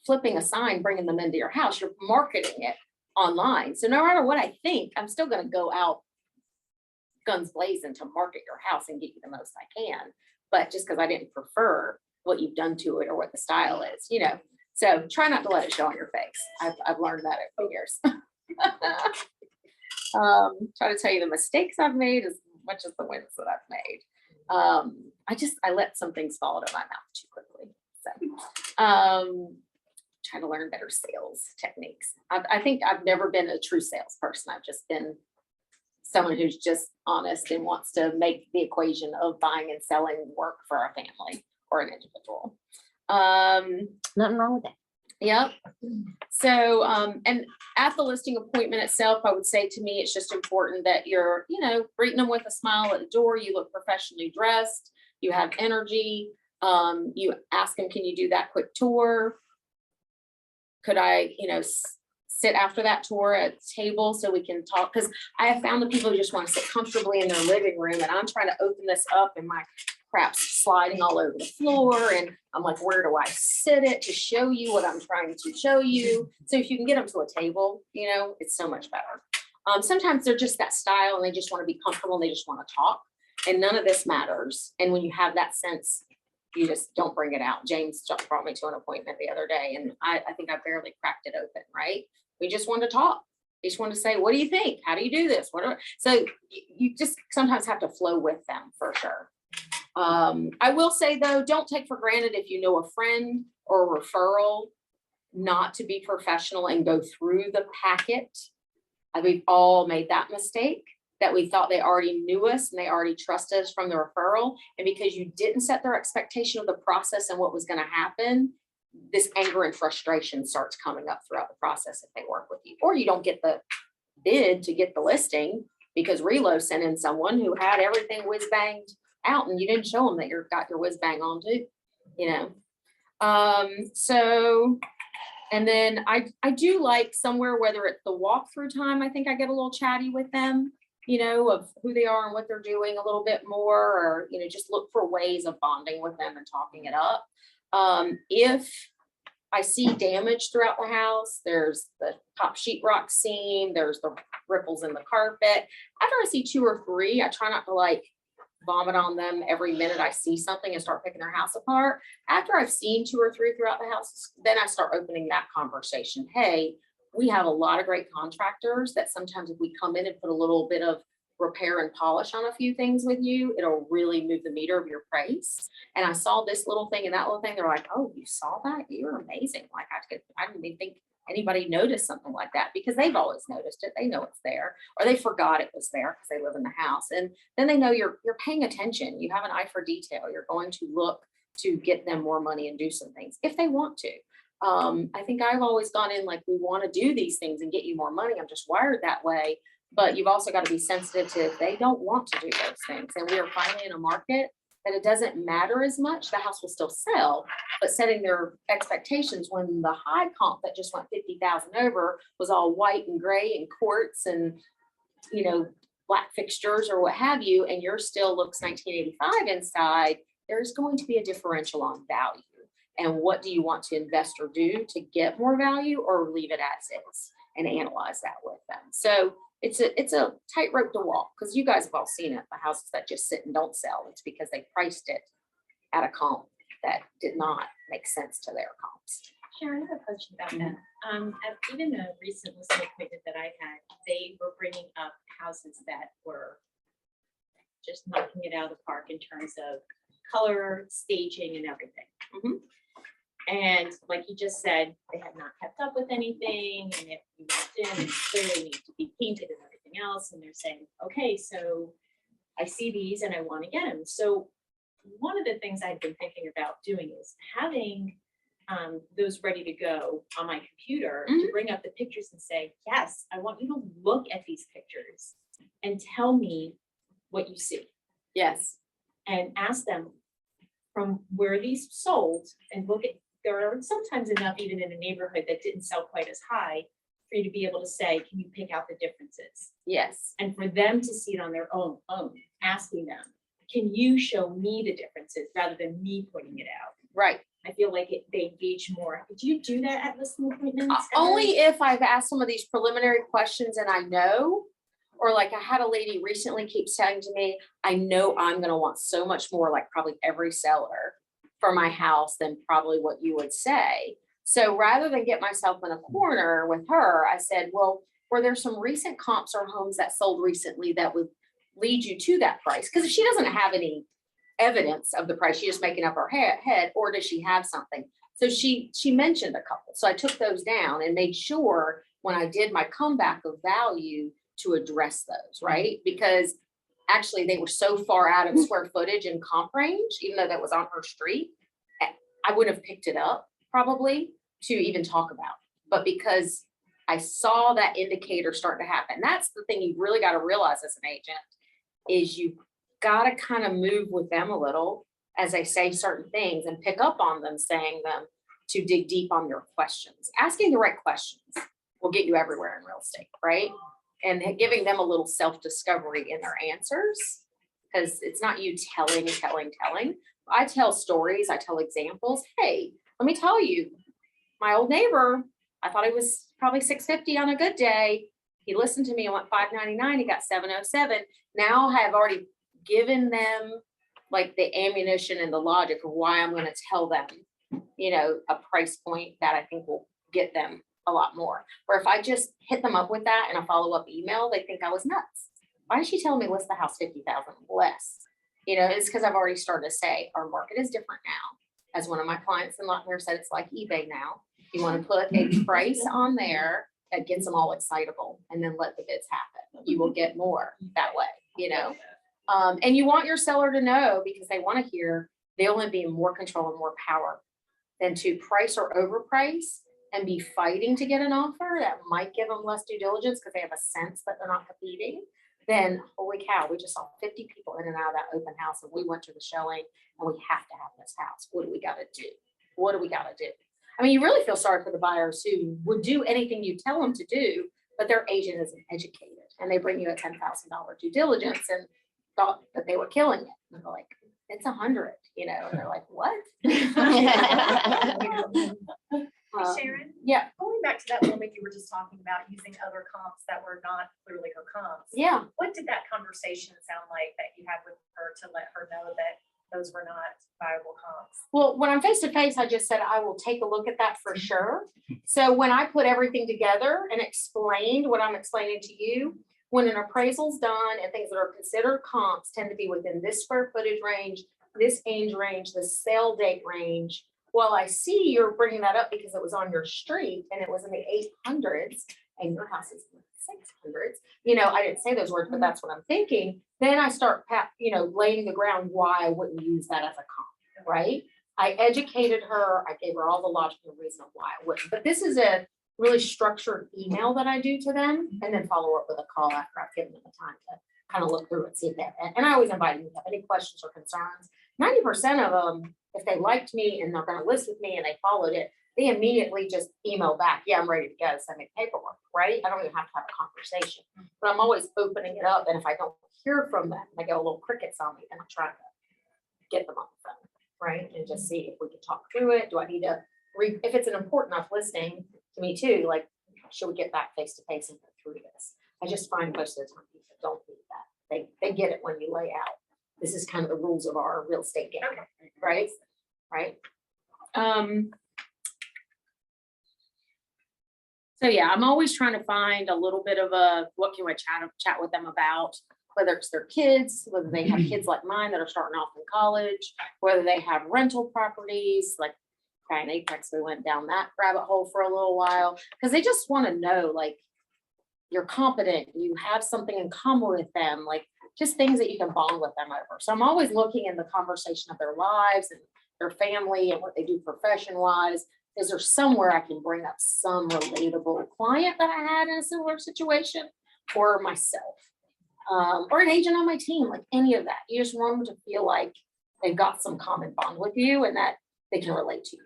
flipping a sign, bringing them into your house. You're marketing it online. So no matter what I think, I'm still gonna go out guns blazing to market your house and get you the most I can. But just because I didn't prefer what you've done to it or what the style is, you know. So try not to let it show on your face. I've learned that over the years. Try to tell you the mistakes I've made as much as the wins that I've made. I let some things fall out of my mouth too quickly. So trying to learn better sales techniques. I think I've never been a true salesperson. I've just been someone who's just honest and wants to make the equation of buying and selling work for a family or an individual. Nothing wrong with that. Yep. So, and at the listing appointment itself, I would say to me, it's just important that you're, you know, greeting them with a smile at the door. You look professionally dressed. You have energy. You ask them, can you do that quick tour? Could I, you know, sit after that tour at the table so we can talk? Because I have found that people who just want to sit comfortably in their living room, and I'm trying to open this up and my crap's sliding all over the floor. And I'm like, where do I sit it to show you what I'm trying to show you? So if you can get them to a table, you know, it's so much better. Sometimes they're just that style and they just want to be comfortable and they just want to talk, and none of this matters. And when you have that sense, you just don't bring it out. James just brought me to an appointment the other day, and I think I barely cracked it open, right? We just want to talk. They just want to say, what do you think? How do you do this? So you just sometimes have to flow with them for sure. I will say though, don't take for granted if you know a friend or a referral not to be professional and go through the packet. We've all made that mistake, that we thought they already knew us and they already trusted us from the referral. And because you didn't set their expectation of the process and what was going to happen, this anger and frustration starts coming up throughout the process if they work with you. Or you don't get the bid to get the listing because Relo sent in someone who had everything whiz banged out and you didn't show them that you got your whiz bang on too, you know. So, and then I do like somewhere, whether it's the walkthrough time, I think I get a little chatty with them, you know, of who they are and what they're doing a little bit more, or, you know, just look for ways of bonding with them and talking it up. If I see damage throughout the house, there's the top sheetrock seam, there's the ripples in the carpet. After I see 2 or 3, I try not to like vomit on them every minute I see something and start picking their house apart. After I've seen 2 or 3 throughout the house, then I start opening that conversation. Hey, we have a lot of great contractors that sometimes if we come in and put a little bit of repair and polish on a few things with you, it'll really move the meter of your price. And I saw this little thing and that little thing. They're like, oh, you saw that? You're amazing. Like I didn't even think anybody noticed something like that, because they've always noticed it. They know it's there, or they forgot it was there because they live in the house. And then they know you're paying attention. You have an eye for detail. You're going to look to get them more money and do some things if they want to. I think I've always gone in like, we want to do these things and get you more money. I'm just wired that way. But you've also got to be sensitive to if they don't want to do those things. And we are finally in a market that it doesn't matter as much. The house will still sell, but setting their expectations when the high comp that just went 50,000 over was all white and gray and quartz and, you know, black fixtures or what have you, and yours still looks 1985 inside, there's going to be a differential on value. And what do you want to invest or do to get more value, or leave it as is and analyze that with them. So it's a tightrope to walk, because you guys have all seen it, the houses that just sit and don't sell. It's because they priced it at a comp that did not make sense to their comps. Sharon, I have a question about that. At even a recent listing appointment that I had, they were bringing up houses that were just knocking it out of the park in terms of color, staging, and everything. And like you just said, they had not kept up with anything, and if you walked in, it clearly needed to be painted and everything else. And they're saying, okay, so I see these and I want to get them. So one of the things I've been thinking about doing is having those ready to go on my computer to bring up the pictures and say, yes, I want you to look at these pictures and tell me what you see. Yes. And ask them from where these sold, and look at, there are sometimes enough even in a neighborhood that didn't sell quite as high for you to be able to say, can you pick out the differences? Yes. And for them to see it on their own, asking them, can you show me the differences rather than me pointing it out? Right. I feel like they engage more. Do you do that at listing appointments? Only if I've asked some of these preliminary questions and I know, or like I had a lady recently keep saying to me, I know I'm gonna want so much more, like probably every seller for my house than probably what you would say. So rather than get myself in a corner with her, I said, well, were there some recent comps or homes that sold recently that would lead you to that price? Because if she doesn't have any evidence of the price, she's just making up her head, or does she have something? So she mentioned a couple. So I took those down and made sure when I did my comeback of value to address those, right? Because actually they were so far out of square footage and comp range, even though that was on her street, I would have picked it up probably to even talk about. But because I saw that indicator start to happen, that's the thing you really got to realize as an agent is you got to kind of move with them a little as they say certain things and pick up on them saying them to dig deep on their questions. Asking the right questions will get you everywhere in real estate, right? And giving them a little self-discovery in their answers, because it's not you telling. I tell stories, I tell examples. Hey, let me tell you, my old neighbor, I thought he was probably $650 on a good day. He listened to me and went $599. He got $707. Now I have already given them like the ammunition and the logic of why I'm going to tell them, you know, a price point that I think will get them a lot more. Or if I just hit them up with that in a follow-up email, they think I was nuts. Why is she telling me list the house 50,000 less? You know, it's because I've already started to say our market is different now. As one of my clients in Lochner said, it's like eBay now. You want to put a price on there that gets them all excitable and then let the bids happen. You will get more that way, you know. And you want your seller to know, because they want to hear they'll only be in more control and more power than to price or overprice and be fighting to get an offer that might give them less due diligence because they have a sense that they're not competing. Then holy cow, we just saw 50 people in and out of that open house and we went to the showing and we have to have this house. What do we got to do? What do we got to do? I mean, you really feel sorry for the buyers who would do anything you tell them to do, but their agent isn't educated and they bring you a $10,000 due diligence and thought that they were killing it. And they're like, it's 100, you know, and they're like, what? Sharon? Yeah. Going back to that woman you were just talking about using other comps that were not clearly her comps. Yeah. What did that conversation sound like that you had with her to let her know that those were not viable comps? Well, when I'm face to face, I just said, I will take a look at that for sure. So when I put everything together and explained what I'm explaining to you, when an appraisal's done and things that are considered comps tend to be within this square footage range, this age range, the sale date range. Well, I see you're bringing that up because it was on your street and it was in the 800s and your house is in the 600s. You know, I didn't say those words, but that's what I'm thinking. Then I start, you know, laying the ground why I wouldn't use that as a comp, right? I educated her. I gave her all the logical reason of why I wouldn't. But this is a really structured email that I do to them and then follow up with a call after I've given them the time to kind of look through it, see if they have, and I always invite them if they have any questions or concerns. 90% of them, if they liked me and they're going to list with me and they followed it, they immediately just email back, yeah, I'm ready to go, send me paperwork, right? I don't even have to have a conversation, but I'm always opening it up. And if I don't hear from them, they go a little crickets on me, and I'm trying to get them on the phone, right? And just see if we can talk through it. Do I need to if it's an important enough listing to me too, like, should we get back face to face and go through this? I just find most of the time people don't do that. They get it when you lay out. This is kind of the rules of our real estate game, right? Right. So yeah, I'm always trying to find a little bit of what can I chat with them about, whether it's their kids, whether they have kids like mine that are starting off in college, whether they have rental properties, like in Apex, we went down that rabbit hole for a little while because they just want to know, like, you're competent, you have something in common with them, like just things that you can bond with them over. So I'm always looking in the conversation of their lives and their family and what they do profession-wise. Is there somewhere I can bring up some relatable client that I had in a similar situation, or myself, or an agent on my team, like any of that? You just want them to feel like they've got some common bond with you and that they can relate to you.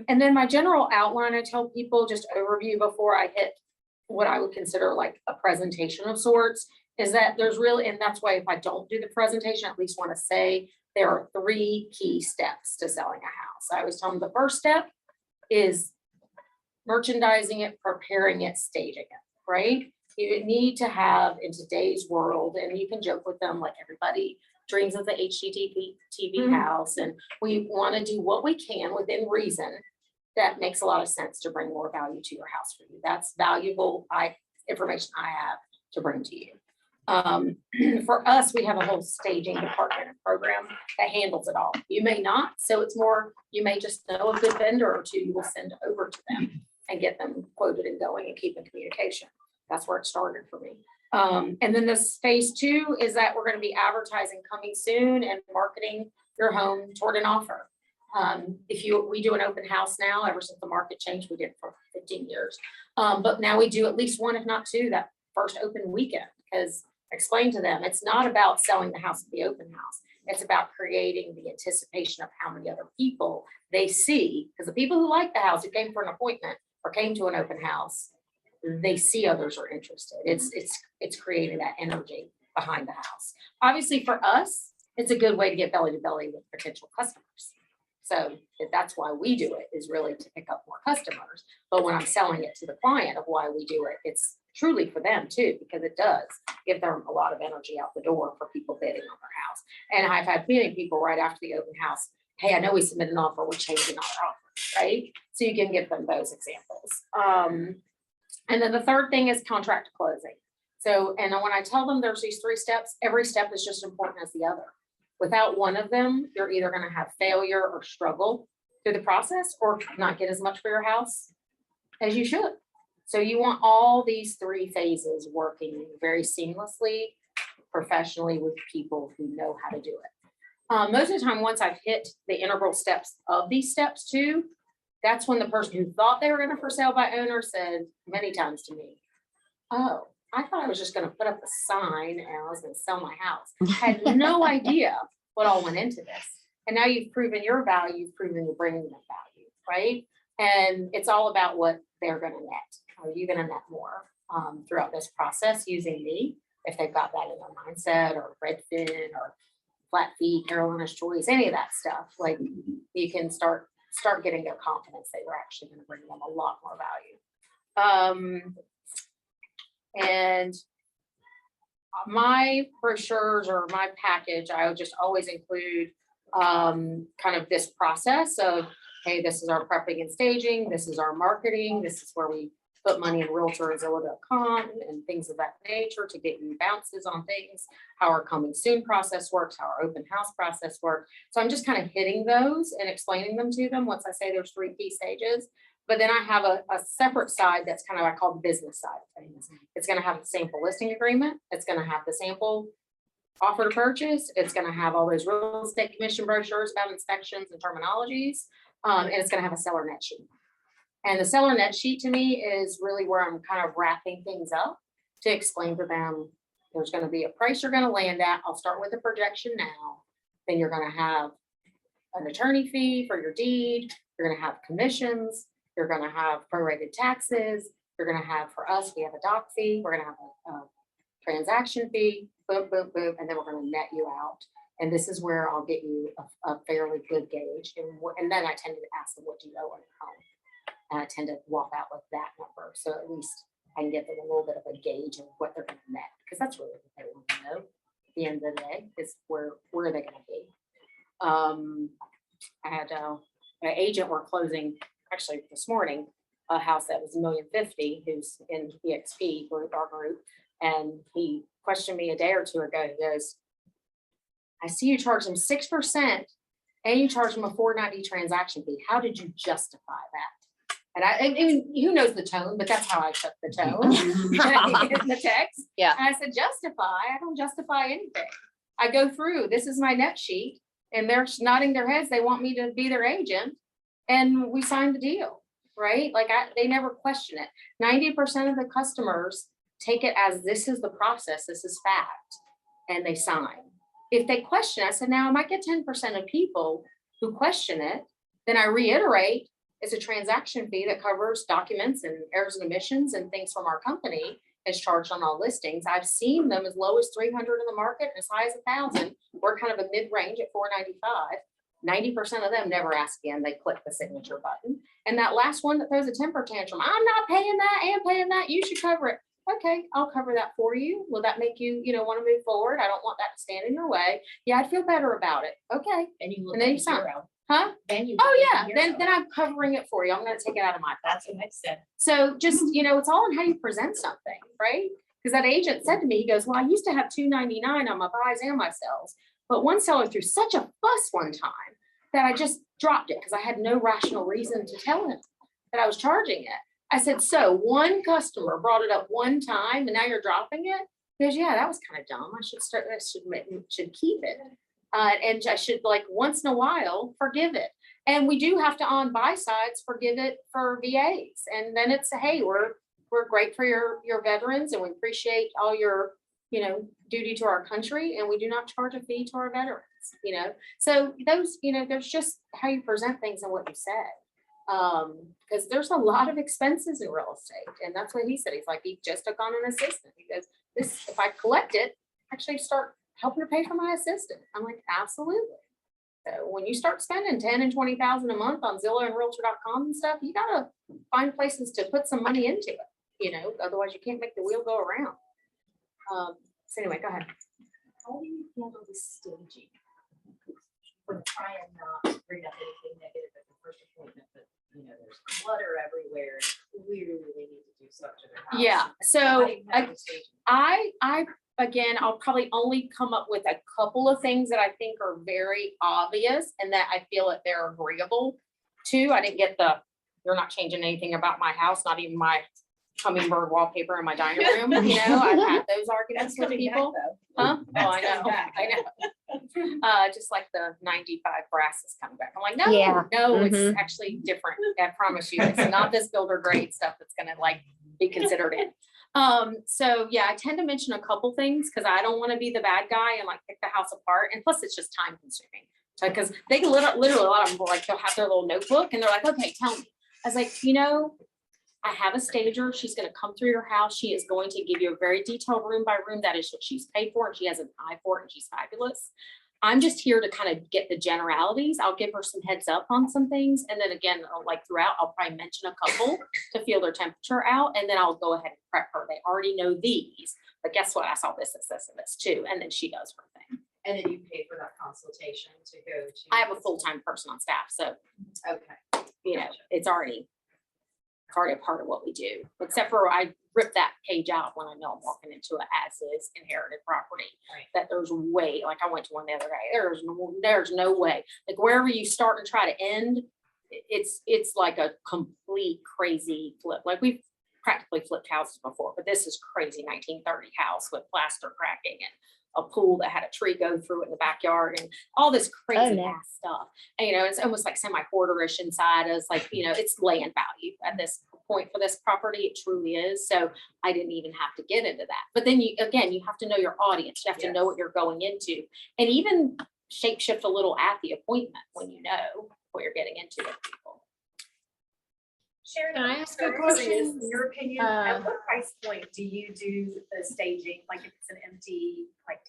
And then my general outline, I tell people just overview before I hit what I would consider like a presentation of sorts, is that there's really, and that's why if I don't do the presentation, I at least want to say there are 3 key steps to selling a house. I always tell them the first step is merchandising it, preparing it, staging it, right? You need to have in today's world, and you can joke with them like everybody dreams of the HGTV TV house, and we want to do what we can within reason that makes a lot of sense to bring more value to your house for you. That's valuable information I have to bring to you. For us, we have a whole staging department and program that handles it all. You may not, so it's more, you may just know a good vendor or 2 you will send over to them and get them quoted and going and keep in communication. That's where it started for me. And then this phase 2 is that we're going to be advertising coming soon and marketing your home toward an offer. We do an open house now. Ever since the market changed, we did it for 15 years. But now we do at least 1, if not 2, that first open weekend, because explain to them, it's not about selling the house at the open house. It's about creating the anticipation of how many other people they see, because the people who like the house, who came for an appointment or came to an open house, they see others are interested. It's creating that energy behind the house. Obviously for us, it's a good way to get belly to belly with potential customers. So that's why we do it, is really to pick up more customers. But when I'm selling it to the client of why we do it, it's truly for them too, because it does give them a lot of energy out the door for people bidding on their house. And I've had many people right after the open house, hey, I know we submitted an offer, we're changing our offer, right? So you can give them those examples. And then the third thing is contract closing. So, and when I tell them there's these 3 steps, every step is just important as the other. Without one of them, you're either going to have failure or struggle through the process, or not get as much for your house as you should. So you want all these 3 phases working very seamlessly, professionally, with people who know how to do it. Most of the time, once I've hit the integral steps of these steps too, that's when the person who thought they were going to for sale by owner said many times to me, oh, I thought I was just going to put up a sign and I was going to sell my house. I had no idea what all went into this. And now you've proven your value, you've proven you're bringing them value, right? And it's all about what they're going to net. Are you going to net more throughout this process using me, if they've got that in their mindset, or Redfin or Flat Fee, Carolina's Choice, any of that stuff. Like, you can start getting their confidence that you're actually going to bring them a lot more value. And my brochures or my package, I would just always include kind of this process of, hey, this is our prepping and staging, this is our marketing, this is where we put money in Realtor and Zillow.com and things of that nature to get you bounces on things, how our coming soon process works, how our open house process works. So I'm just kind of hitting those and explaining them to them once I say there's 3 key stages. But then I have a separate side that's kind of, I call the business side of things. It's going to have the sample listing agreement. It's going to have the sample offer to purchase. It's going to have all those real estate commission brochures about inspections and terminologies. And it's going to have a seller net sheet. And the seller net sheet to me is really where I'm kind of wrapping things up to explain to them, there's going to be a price you're going to land at. I'll start with a projection now. Then you're going to have an attorney fee for your deed. You're going to have commissions. You're going to have prorated taxes. You're going to have, for us, we have a doc fee. We're going to have a transaction fee, boom, boom, boom, and then we're going to net you out. And this is where I'll get you a fairly good gauge. And then I tend to ask them, what do you owe on your home? And I tend to walk out with that number. So at least I can give them a little bit of a gauge of what they're going to net, because that's really what they want to know at the end of the day, is where are they going to be. I had an agent we're closing actually this morning, a house that was $1,050,000, who's in EXP group, our group. And he questioned me a day or 2 ago. He goes, I see you charge them 6% and you charge them a $4.90 transaction fee. How did you justify that? And I mean, who knows the tone, but that's how I shut the tone in the text. Yeah. And I said, justify? I don't justify anything. I go through, this is my net sheet, and they're nodding their heads. They want me to be their agent. And we signed the deal, right? Like they never question it. 90% of the customers take it as, this is the process, this is fact, and they sign. If they question, I said, now I might get 10% of people who question it. Then I reiterate, it's a transaction fee that covers documents and errors and omissions and things from our company. is charged on all listings. I've seen them as low as 300 in the market, as high as 1,000. We're kind of a mid-range at 495. 90% of them never ask again. They click the signature button. And that last one that throws a temper tantrum, I'm not paying that and paying that. You should cover it. Okay, I'll cover that for you. Will that make you, want to move forward? I don't want that to stand in your way. Yeah, I'd feel better about it. Okay. And you look And then like you a sign. hero. Huh? Then you. Oh, look yeah. like a Then hero. I'm covering it for you. I'm going to take it out of my That's pocket. what I said. So just, it's all in how you present something, right? Because that agent said to me, he goes, well, I used to have $299 on my buys and my sells, but one seller threw such a fuss one time that I just dropped it because I had no rational reason to tell him that I was charging it. I said, so one customer brought it up one time and now you're dropping it? He goes, yeah, that was kind of dumb. I should keep it. And I should, like, once in a while forgive it. And we do have to, on buy sides, forgive it for VAs. And then it's, hey, we're great for your veterans and we appreciate all your, duty to our country, and we do not charge a fee to our veterans, So those, there's just how you present things and what you say. Because there's a lot of expenses in real estate. And that's what he said. He's like, he just took on an assistant. He goes, this, if I collect it, actually start helping to pay for my assistant. I'm like, absolutely. So when you start spending 10 and 20,000 a month on Zillow and Realtor.com and stuff, you gotta find places to put some money into it, otherwise you can't make the wheel go around. So anyway, go ahead. How do you handle the staging? For try and not bring up anything negative at the first appointment, but there's clutter everywhere. We really need to do stuff to their house. Yeah, so How do you handle the staging? again, I'll probably only come up with a couple of things that I think are very obvious and that I feel that they're agreeable to. I didn't get you're not changing anything about my house, not even my hummingbird wallpaper in my dining room. I've had those arguments with people. Huh? Oh, I know. Just like the 95 brass is coming back. I'm like, no, Yeah. no, it's actually different. I promise you, it's not this builder grade stuff that's gonna be considered in. So yeah, I tend to mention a couple things because I don't want to be the bad guy and pick the house apart. And plus it's just time consuming. So, because they can literally a lot of them they'll have their little notebook and they're like, okay, tell me. I was like, I have a stager. She's going to come through your house. She is going to give you a very detailed room by room. That is what she's paid for. And she has an eye for it and she's fabulous. I'm just here to kind of get the generalities. I'll give her some heads up on some things. And then again, throughout, I'll probably mention a couple to feel their temperature out. And then I'll go ahead and prep her. They already know these, but guess what? I saw this, and this too. And then she does her thing. And then you pay for that consultation to go to. I have a full-time person on staff. So, Okay. it's already a part of what we do, except for I rip that page out when I know I'm walking into an as-is inherited property. Right. That there's way, I went to one the other day, there's no way, wherever you start and try to end, it's like a complete crazy flip. We've practically flipped houses before, but this is crazy 1930 house with plaster cracking and a pool that had a tree go through it in the backyard and all this crazy ass stuff. And, it's almost like semi-hoarderish inside us, it's land value at this point for this property. It truly is. So I didn't even have to get into that. But then you have to know your audience. You have to know what you're going into and even shape shift a little at the appointment when you know what you're getting into with people. Sharon, Can I ask a I'm curious, question? In your opinion, at what price point do you do the staging? Like if it's an empty,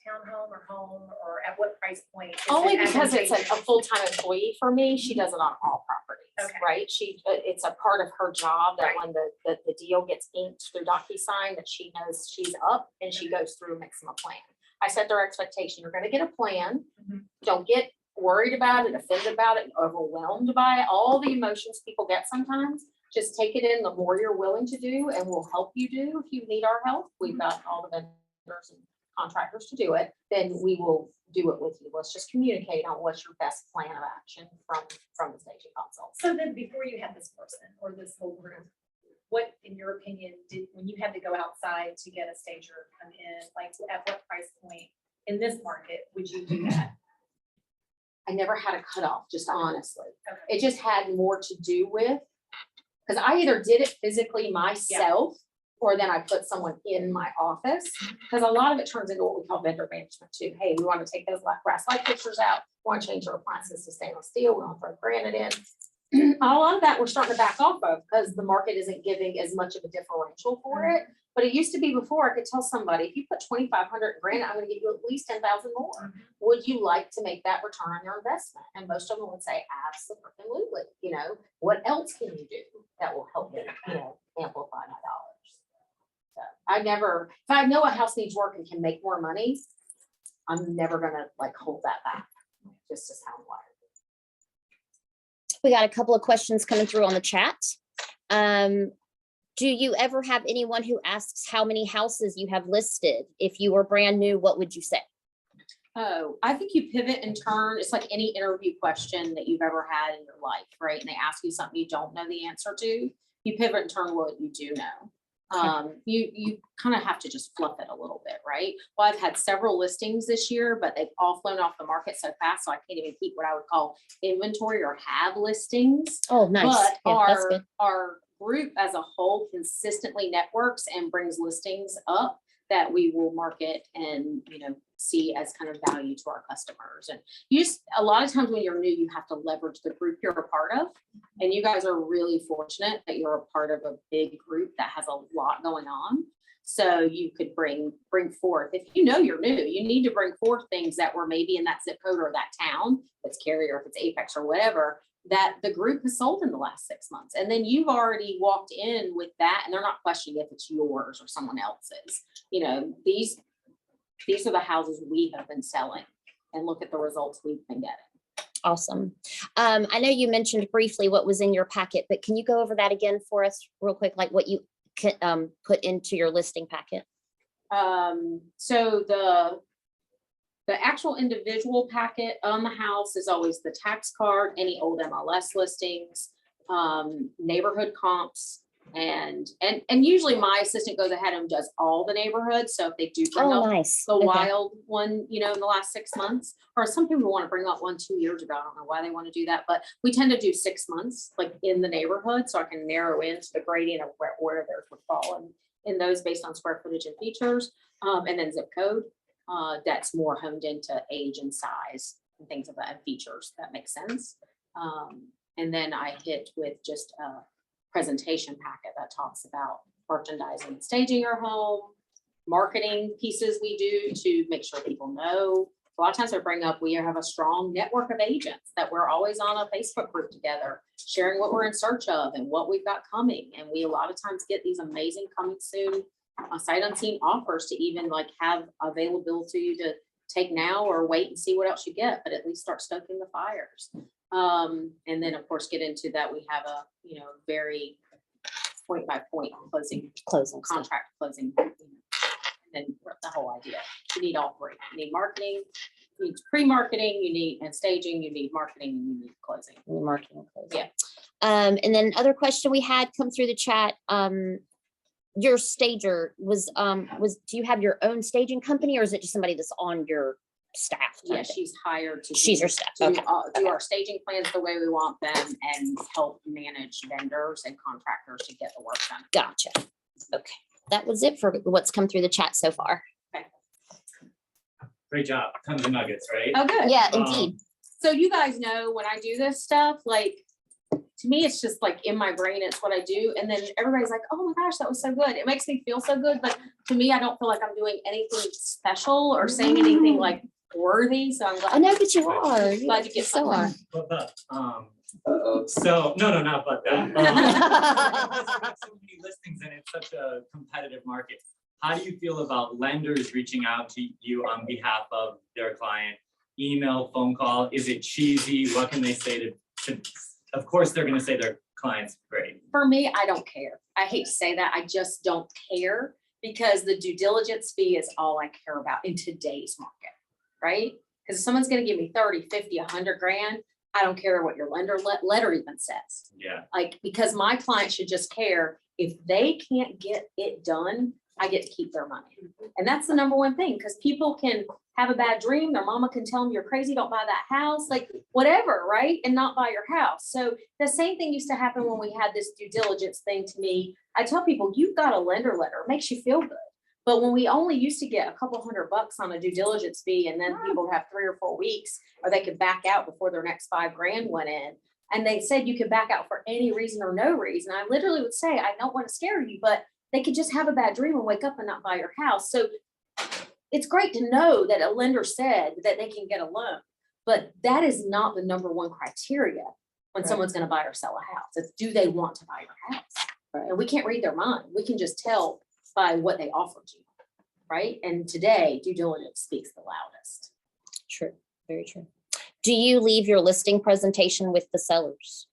townhome or home, or at what price point? is it Only because it's a advantageous? full-time employee for me. She does it on all properties, Okay. right? It's a part of her job that Right. when the deal gets inked through DocuSign, that she knows she's up and she goes through, makes them a plan. I set their expectation. You're gonna get a plan. Mhm. Don't get worried about it, offended about it, overwhelmed by it, all the emotions people get sometimes. Just take it in the more you're willing to do, and we'll help you do if you need our help. We've got all the vendors and contractors to do it, then we will do it with you. Let's just communicate on what's your best plan of action from the staging consult. So then before you had this person or this whole group, what, in your opinion, when you had to go outside to get a stager come in, at what price point in this market would you do that? I never had a cutoff, just honestly. Okay. It just had more to do with, because I either did it physically myself, or then I put someone in my office, because a lot of it turns into what we call vendor management too. Hey, we want to take those brass light fixtures out, want to change our appliances to stainless steel, we want to throw granite in. A lot of that we're starting to back off of because the market isn't giving as much of a differential for it. But it used to be before, I could tell somebody, if you put 2,500 grand, I'm gonna give you at least 10,000 more. Would you like to make that return on your investment? And most of them would say, absolutely. You know, what else can you do that will help me, you know, amplify my dollars? So I never, if I know a house needs work and can make more money, I'm never gonna like hold that back. Just as how I'm wired. We got a couple of questions coming through on the chat. Do you ever have anyone who asks how many houses you have listed? If you were brand new, what would you say? Oh, I think you pivot and turn. It's like any interview question that you've ever had in your life, right? And they ask you something you don't know the answer to. You pivot and turn what you do know. You kind of have to just fluff it a little bit, right? Well, I've had several listings this year, but they've all flown off the market so fast, so I can't even keep what I would call inventory or have listings. Oh, nice. But Yeah, that's good. our group as a whole consistently networks and brings listings up that we will market and, you know, see as kind of value to our customers. And a lot of times when you're new, you have to leverage the group you're a part of. And you guys are really fortunate that you're a part of a big group that has a lot going on. So you could bring forth, if you know you're new, you need to bring forth things that were maybe in that zip code or that town, if it's Cary or if it's Apex or whatever, that the group has sold in the last 6 months. And then you've already walked in with that and they're not questioning if it's yours or someone else's. You know, these are the houses we have been selling and look at the results we've been getting. Awesome. I know you mentioned briefly what was in your packet, but can you go over that again for us real quick, like what you put into your listing packet? So the actual individual packet on the house is always the tax card, any old MLS listings, neighborhood comps, and usually my assistant goes ahead and does all the neighborhoods. So if they do bring Oh, up nice. the Okay. wild one, you know, in the last 6 months, or some people want to bring up one 2 years ago. I don't know why they want to do that, but we tend to do 6 months, like in the neighborhood, so I can narrow into the gradient of where theirs would fall in those based on square footage and features, and then zip code. That's more honed into age and size and things of that, and features that make sense. And then I hit with just a presentation packet that talks about merchandising and staging your home, marketing pieces we do to make sure people know. A lot of times I bring up, we have a strong network of agents that we're always on a Facebook group together, sharing what we're in search of and what we've got coming. And we a lot of times get these amazing coming soon sight unseen offers to even like have available to you to take now or wait and see what else you get, but at least start stoking the fires. And then of course get into that. We have a, you know, very point by point closing contract closing, you know, and then the whole idea. You need all three. You need marketing, you need pre-marketing, you need and staging, you need marketing, and you need closing. Marketing and closing. Yeah. And then other question we had come through the chat. Your stager was, do you have your own staging company or is it just somebody that's on your staff? Yeah, she's hired to. She's do- your staff. to, Okay. do our staging plans the way we want them and help manage vendors and contractors to get the work done. Gotcha. Okay. That was it for what's come through the chat so far. Great job. Tons of nuggets, right? Oh, good. Yeah, Um, indeed. So you guys know when I do this stuff, like, to me, it's just like in my brain, it's what I do. And then everybody's like, oh my gosh, that was so good. It makes me feel so good. But to me, I don't feel like I'm doing anything special or saying anything like worthy. So I'm glad. I know that you are. Glad you get so are. But Uh-oh. so no, not but that. There's so many listings and it's such a competitive market. How do you feel about lenders reaching out to you on behalf of their client? Email, phone call? Is it cheesy? What can they say to of course, they're going to say their client's great. For me, I don't care. I hate to say that. I just don't care because the due diligence fee is all I care about in today's market, right? Because if someone's going to give me 30, 50, 100 grand, I don't care what your letter even says. Yeah. Like, because my client should just care if they can't get it done, I get to keep their money. And that's the number one thing, because people can have a bad dream. Their mama can tell them you're crazy, don't buy that house, like whatever, right? And not buy your house. So the same thing used to happen when we had this due diligence thing to me. I tell people, you've got a lender letter, it makes you feel good. But when we only used to get a couple $100 on a due diligence fee, and then people would have 3 or 4 weeks, or they could back out before their next 5 grand went in. And they said you could back out for any reason or no reason. I literally would say, I don't want to scare you, but they could just have a bad dream and wake up and not buy your house. So it's great to know that a lender said that they can get a loan, but that is not the number one criteria when Right. someone's gonna buy or sell a house. It's, do they want to buy your house? Right. And we can't read their mind. We can just tell by what they offered you, right? And today, due diligence speaks the loudest. True, very true. Do you leave your listing presentation with the sellers?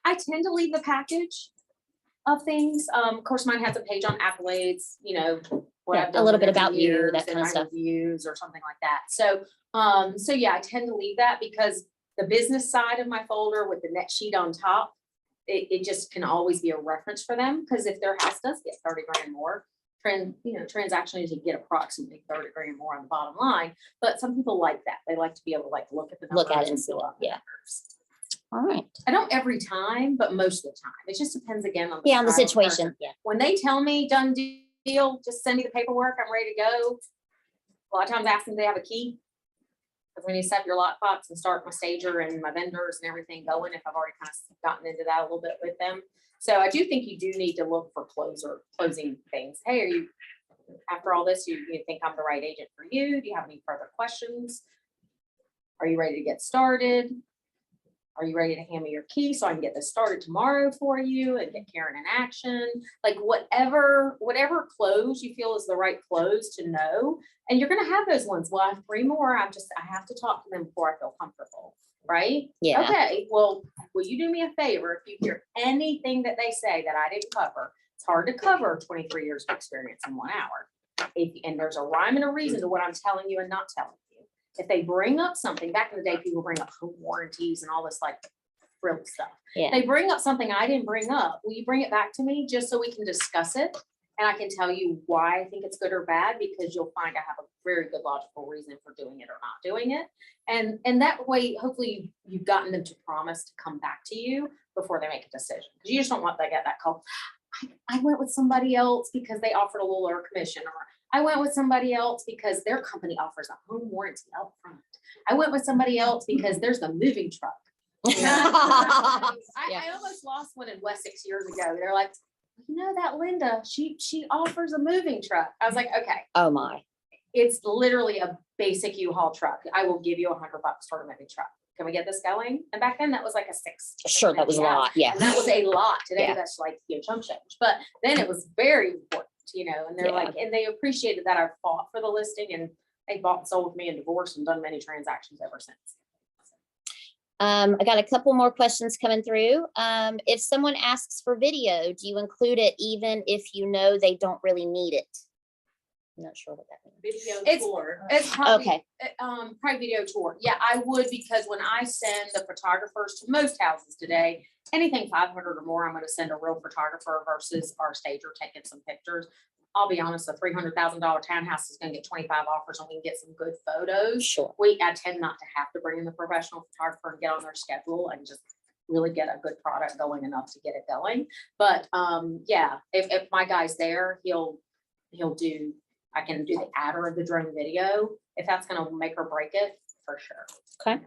I tend to leave the package of things. Of course, mine has a page on accolades, you know, what Yeah, I've a done little over bit the about you, years that and kind of my stuff. reviews or something like that. So yeah, I tend to leave that because the business side of my folder with the net sheet on top, it just can always be a reference for them, because if their house does get 30 grand more, transactionally, you get approximately 30 grand more on the bottom line. But some people like that. They like to be able to like look at the numbers. Look at it and see fill it, out the yeah. numbers. All right. I don't every time, but most of the time. It just depends again on the Yeah, on the style of person. situation. Yeah. When they tell me done deal, just send me the paperwork, I'm ready to go. A lot of times I ask them, do they have a key? Because we need to set up your lockbox and start my stager and my vendors and everything going, if I've already kind of gotten into that a little bit with them. So I do think you do need to look for closing things. Hey, are you, after all this, you think I'm the right agent for you? Do you have any further questions? Are you ready to get started? Are you ready to hand me your key so I can get this started tomorrow for you and get Karen in action? Like whatever close you feel is the right close to know. And you're gonna have those ones. Well, I have 3 more. I have to talk to them before I feel comfortable, right? Yeah. Okay, well, will you do me a favor? If you hear anything that they say that I didn't cover, it's hard to cover 23 years of experience in 1 hour. And there's a rhyme and a reason to what I'm telling you and not telling you. If they bring up something, back in the day, people bring up home warranties and all this like frilly stuff. Yeah. They bring up something I didn't bring up. Will you bring it back to me just so we can discuss it? And I can tell you why I think it's good or bad, because you'll find I have a very good logical reason for doing it or not doing it. And that way, hopefully you've gotten them to promise to come back to you before they make a decision. Because you just don't want to get that call. I went with somebody else because they offered a little lower commission, or I went with somebody else because their company offers a home warranty up front. I went with somebody else because there's the moving truck. I almost lost one in Wessex years ago. They're like, you know that Linda, she offers a moving truck. I was like, okay, Oh my. it's literally a basic U-Haul truck. I will give you $100 for a moving truck. Can we get this going? And back then that was like a 6. Sure, that was a lot. Yeah. And that was a lot. Today, Yeah. that's like, chump change. But then it was very important, and they're Yeah. like, and they appreciated that I fought for the listing, and they bought and sold with me and divorced and done many transactions ever since. I got a couple more questions coming through. If someone asks for video, do you include it even if you know they don't really need it? I'm not sure what that means. Video It's- tour. It's probably, Okay. Probably video tour. Yeah, I would, because when I send the photographers to most houses today, anything 500 or more, I'm going to send a real photographer versus our stager taking some pictures. I'll be honest, a $300,000 townhouse is going to get 25 offers, and we can get some good photos. Sure. I tend not to have to bring in the professional photographer and get on their schedule and just really get a good product going enough to get it going. But yeah, if my guy's there, I can do the adder of the drone video if that's gonna make or break it, for sure. Okay.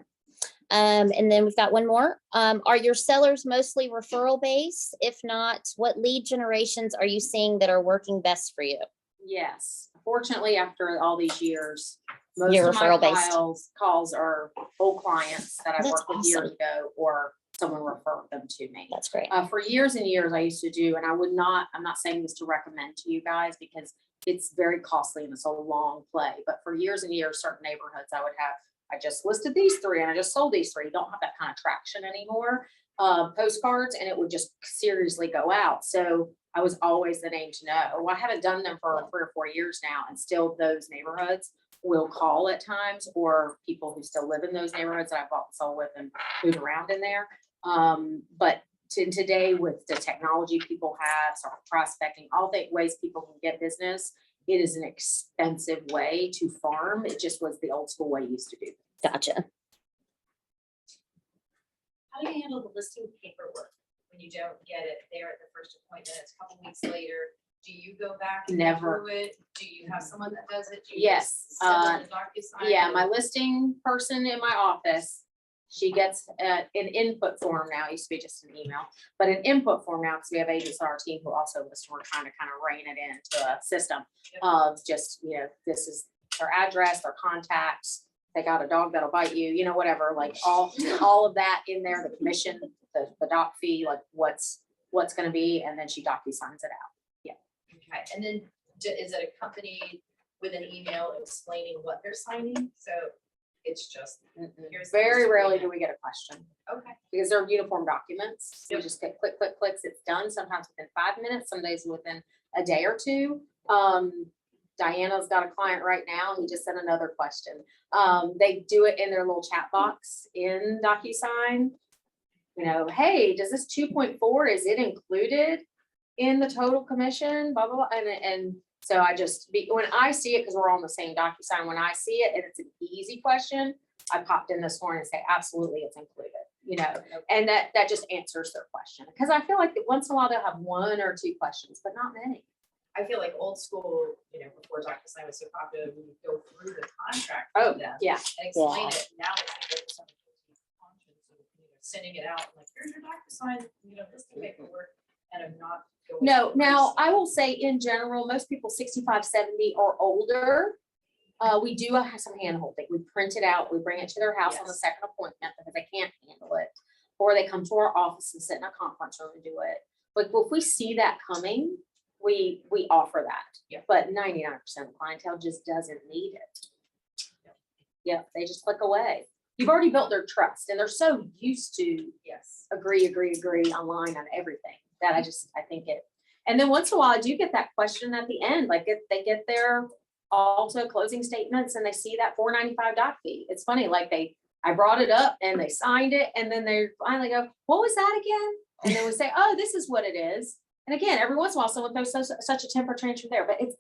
And then we've got one more. Are your sellers mostly referral based? If not, what lead generations are you seeing that are working best for you? Yes, fortunately, after all these years, most You're of my referral-based. calls are old clients that I That's worked with years awesome. ago, or someone referred them to me. That's great. For years and years, I used to do, and I'm not saying this to recommend to you guys, because it's very costly and it's a long play, but for years and years, certain neighborhoods I just listed these 3 and I just sold these 3. Don't have that kind of traction anymore. Postcards, and it would just seriously go out. So I was always the name to know. Well, I haven't done them for 3 or 4 years now, and still those neighborhoods will call at times, or people who still live in those neighborhoods that I bought and sold with and moved around in there. But today, with the technology people have, sort of prospecting, all the ways people can get business, it is an expensive way to farm. It just was the old school way you used to do. Gotcha. How do you handle the listing paperwork when you don't get it there at the first appointment? It's a couple weeks later. Do you go back and Never. do it? Do you have someone that does it? Do you Yes, just send it in a DocuSign? Yeah, my listing person in my office, She gets an input form now, it used to be just an email, but an input form now, because we have agents on our team who also listen, we're trying to kind of rein it into a system of just, you know, this is their address, their contacts, they got a dog that'll bite you, you know, whatever, like all of that in there, the commission, the doc fee, like what's gonna be, and then she docu-signs it out. Okay, and then is it accompanied with an email explaining what they're signing? So it's just, here's the Very list of rarely agreement. do we get a question. Okay, Because they're uniform documents. We Yep. just get click, click, clicks, it's done, sometimes within 5 minutes, some days within a day or two. Diana's got a client right now, he just sent another question. They do it in their little chat box in DocuSign. You know, hey, does this 2.4, is it included in the total commission, blah, blah, blah, and so I just, when I see it, because we're all on the same DocuSign, when I see it and it's an easy question, I popped in this morning and say, absolutely, it's included, you know, and that just answers their question. Because I feel like that once in a while they'll have 1 or 2 questions, but not many. I feel like old school, you know, before DocuSign was so popular, we would go through the contract Oh, with them yeah. and explain it. Now it's like there's some conscience of, you know, sending it out, like, here's your DocuSign, you know, this paperwork, and I'm not. going No, through now some- I will say in general, most people 65, 70 or older, we do have some hand holding. We print it out, we bring it to their house on the Yes. second appointment because they can't handle it. Or they come to our office and sit in a conference room and do it. But if we see that coming, we offer that. Yeah. But 99% of the clientele just doesn't need it. Yeah, they just click away. You've already built their trust and they're so used to Yes. agree online on everything that I think it. And then once in a while, I do get that question at the end, like if they get their also closing statements and they see that $4.95 doc fee. It's funny, like I brought it up and they signed it and then they finally go, what was that again? And then we say, oh, this is what it is. And again, every once in a while, someone throws such a temper tantrum there, but it's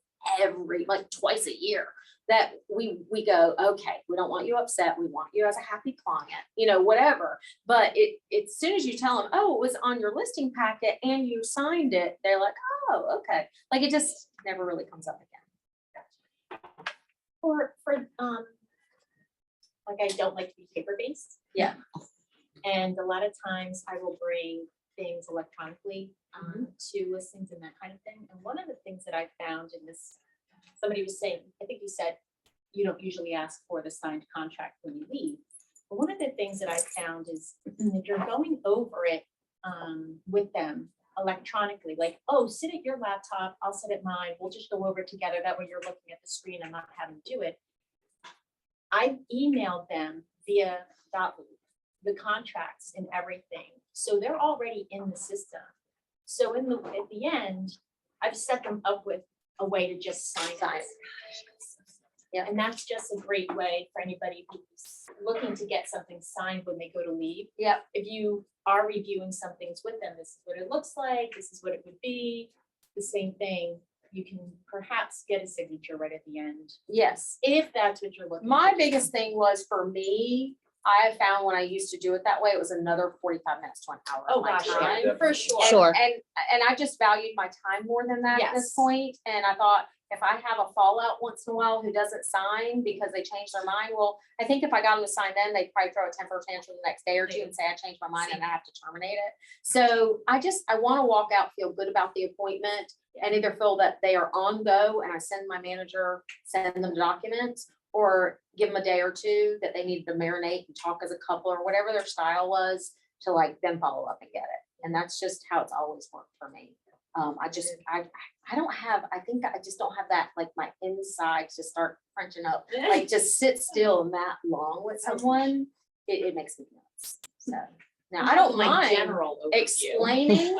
like twice a year that we go, okay, we don't want you upset. We want you as a happy client, you know, whatever. But as soon as you tell them, oh, it was on your listing packet and you signed it, they're like, oh, okay. Like it just never really comes up again. Like I don't like to be paper-based. Yeah. And a lot of times I will bring things electronically to listings and that kind of thing. And one of the things that I found in this, somebody was saying, I think you said, you don't usually ask for the signed contract when you leave. But one of the things that I found is if you're going over it with them electronically, like, oh, sit at your laptop, I'll sit at mine, we'll just go over it together. That way you're looking at the screen and not having to do it. I emailed them via the contracts and everything. So they're already in the system. So at the end, I've set them up with a way to just sign it. Yeah, and that's just a great way for anybody who's looking to get something signed when they go to leave. Yep. If you are reviewing some things with them, this is what it looks like, this is what it would be, the same thing. You can perhaps get a signature right at the end, Yes. if that's what you're looking for. My biggest thing was for me, I found when I used to do it that way, it was another 45 minutes to an hour. Oh, of my gosh, yeah, time. for sure. Sure. And I just valued my time more than that at this Yes. point. And I thought, if I have a fallout once in a while who doesn't sign because they changed their mind, well, I think if I got them to sign then, they'd probably throw a temper tantrum the next day or two and say, I changed my mind and I have to terminate it. So I want to walk out, feel good about the appointment and either feel that they are on go and I send my manager, send them documents, or give them a day or two that they needed to marinate and talk as a couple or whatever their style was to like then follow up and get it. And that's just how it's always worked for me. I don't have, I think I just don't have that, like my insides to start crunching up, like just sit still that long with someone. It makes me nuts. So now I don't My mind general overview. explaining.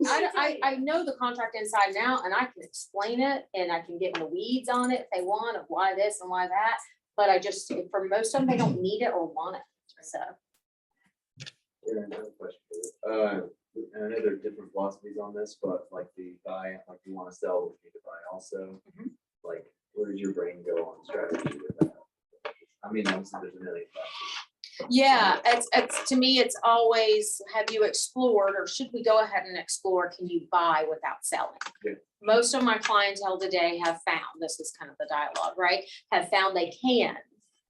Like, I know the contract inside and out and I can explain it and I can get in the weeds on it if they want of why this and why that. But I just, for most of them, they don't need it or want it. So. Yeah, another question for you. And I know there are different philosophies on this, but like the buy, like you want to sell, what you need to buy also. Like, where does your brain go on strategy with that? I mean, obviously there's a million factors. Yeah, it's to me, it's always, have you explored or should we go ahead and explore, can you buy without selling? Yeah. Most of my clientele today have found, this is kind of the dialogue, right? Have found they can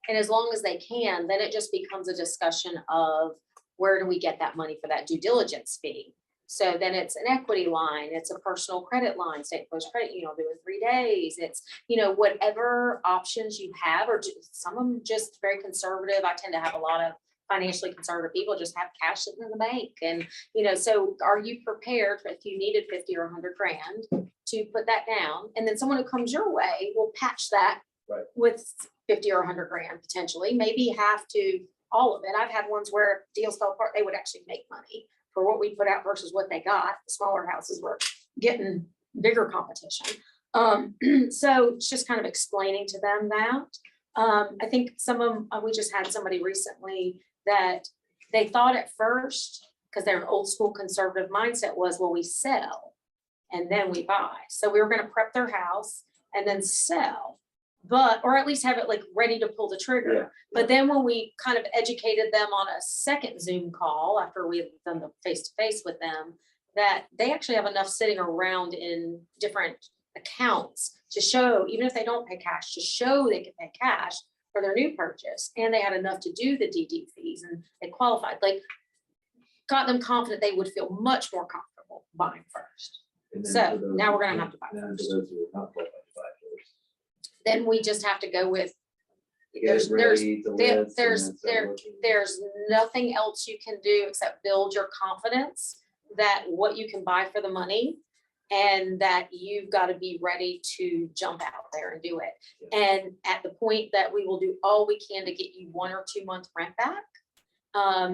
And as long as they can, then it just becomes a discussion of where do we get that money for that due diligence fee? So then it's an equity line, it's a personal credit line, state post credit, do it in 3 days. It's, whatever options you have, or some of them just very conservative. I tend to have a lot of financially conservative people just have cash sitting in the bank. And, so are you prepared if you needed 50 or 100 grand to put that down? And then someone who comes your way will patch that Right. with 50 or 100 grand potentially, maybe half to all of it. I've had ones where deals fell apart, they would actually make money for what we put out versus what they got. The smaller houses were getting bigger competition. So it's just kind of explaining to them that. I think some of them, we just had somebody recently that they thought at first, because their old school conservative mindset was, well, we sell and then we buy. So we were going to prep their house and then sell, or at least have it like ready to pull the trigger. Yeah. But then when we kind of educated them on a second Zoom call after we had done the face-to-face with them, that they actually have enough sitting around in different accounts to show, even if they don't pay cash, to show they can pay cash for their new purchase. And they had enough to do the DD fees and they qualified, like got them confident they would feel much more comfortable buying first. And then So for those now who we're gonna can't- have to buy then for first. those who are not qualified to buy first, Then we just have to go with, get it there's ready to there- list and then start looking. there's nothing else you can do except build your confidence that what you can buy for the money and that you've got to be ready to jump out there and do it. And at the point that we will do all we can to get you 1 or 2 month rent back,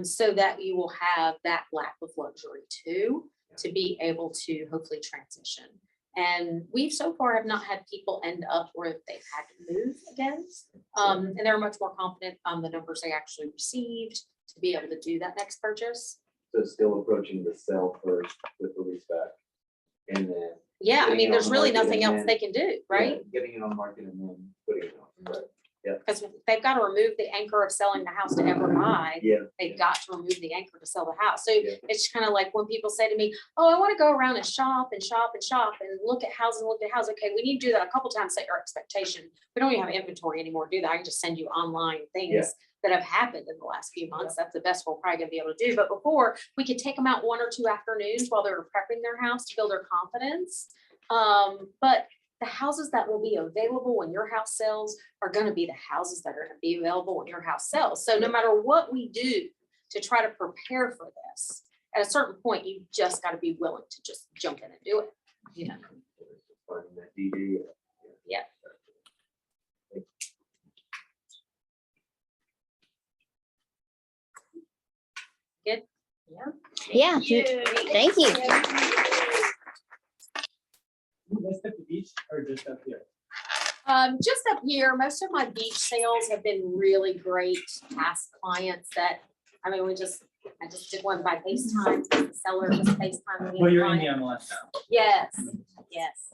so that you will have that lap of luxury too, to be able to hopefully transition. And we've so far have not had people end up where they've had to move again. And they're much more confident on the numbers they actually received to be able to do that next purchase. So still approaching the sell first with the lease back. And then. Yeah, I Getting mean, it there's on the really market nothing and else then- they can do, right? Yeah, getting it on the market and then putting it on. Right. Because they've got to remove the anchor of selling the house to ever buy. Yeah. They've got to remove the anchor to sell the house. So Yeah. it's kind of like when people say to me, oh, I want to go around and shop and shop and shop and look at houses and look at houses. Okay, we need to do that a couple times, set your expectation. We don't even have inventory anymore, do that. I can just send you online things Yeah. that have happened in the last few months. That's the best we're probably gonna be able to do. But before, we could take them out 1 or 2 afternoons while they were prepping their house to build their confidence. But the houses that will be available when your house sells are gonna be the houses that are gonna be available when your house sells. So no matter what we do to try to prepare for this, at a certain point, you just gotta be willing to just jump in and do it, you know? Finding that DD. Yeah. Good? Yeah. Yeah, thank you. West at the beach or just up here? Just up here, most of my beach sales have been really great past clients that, I mean, I just did one by FaceTime, the seller was FaceTime. Well, you're in the MLS now. Yes, yes.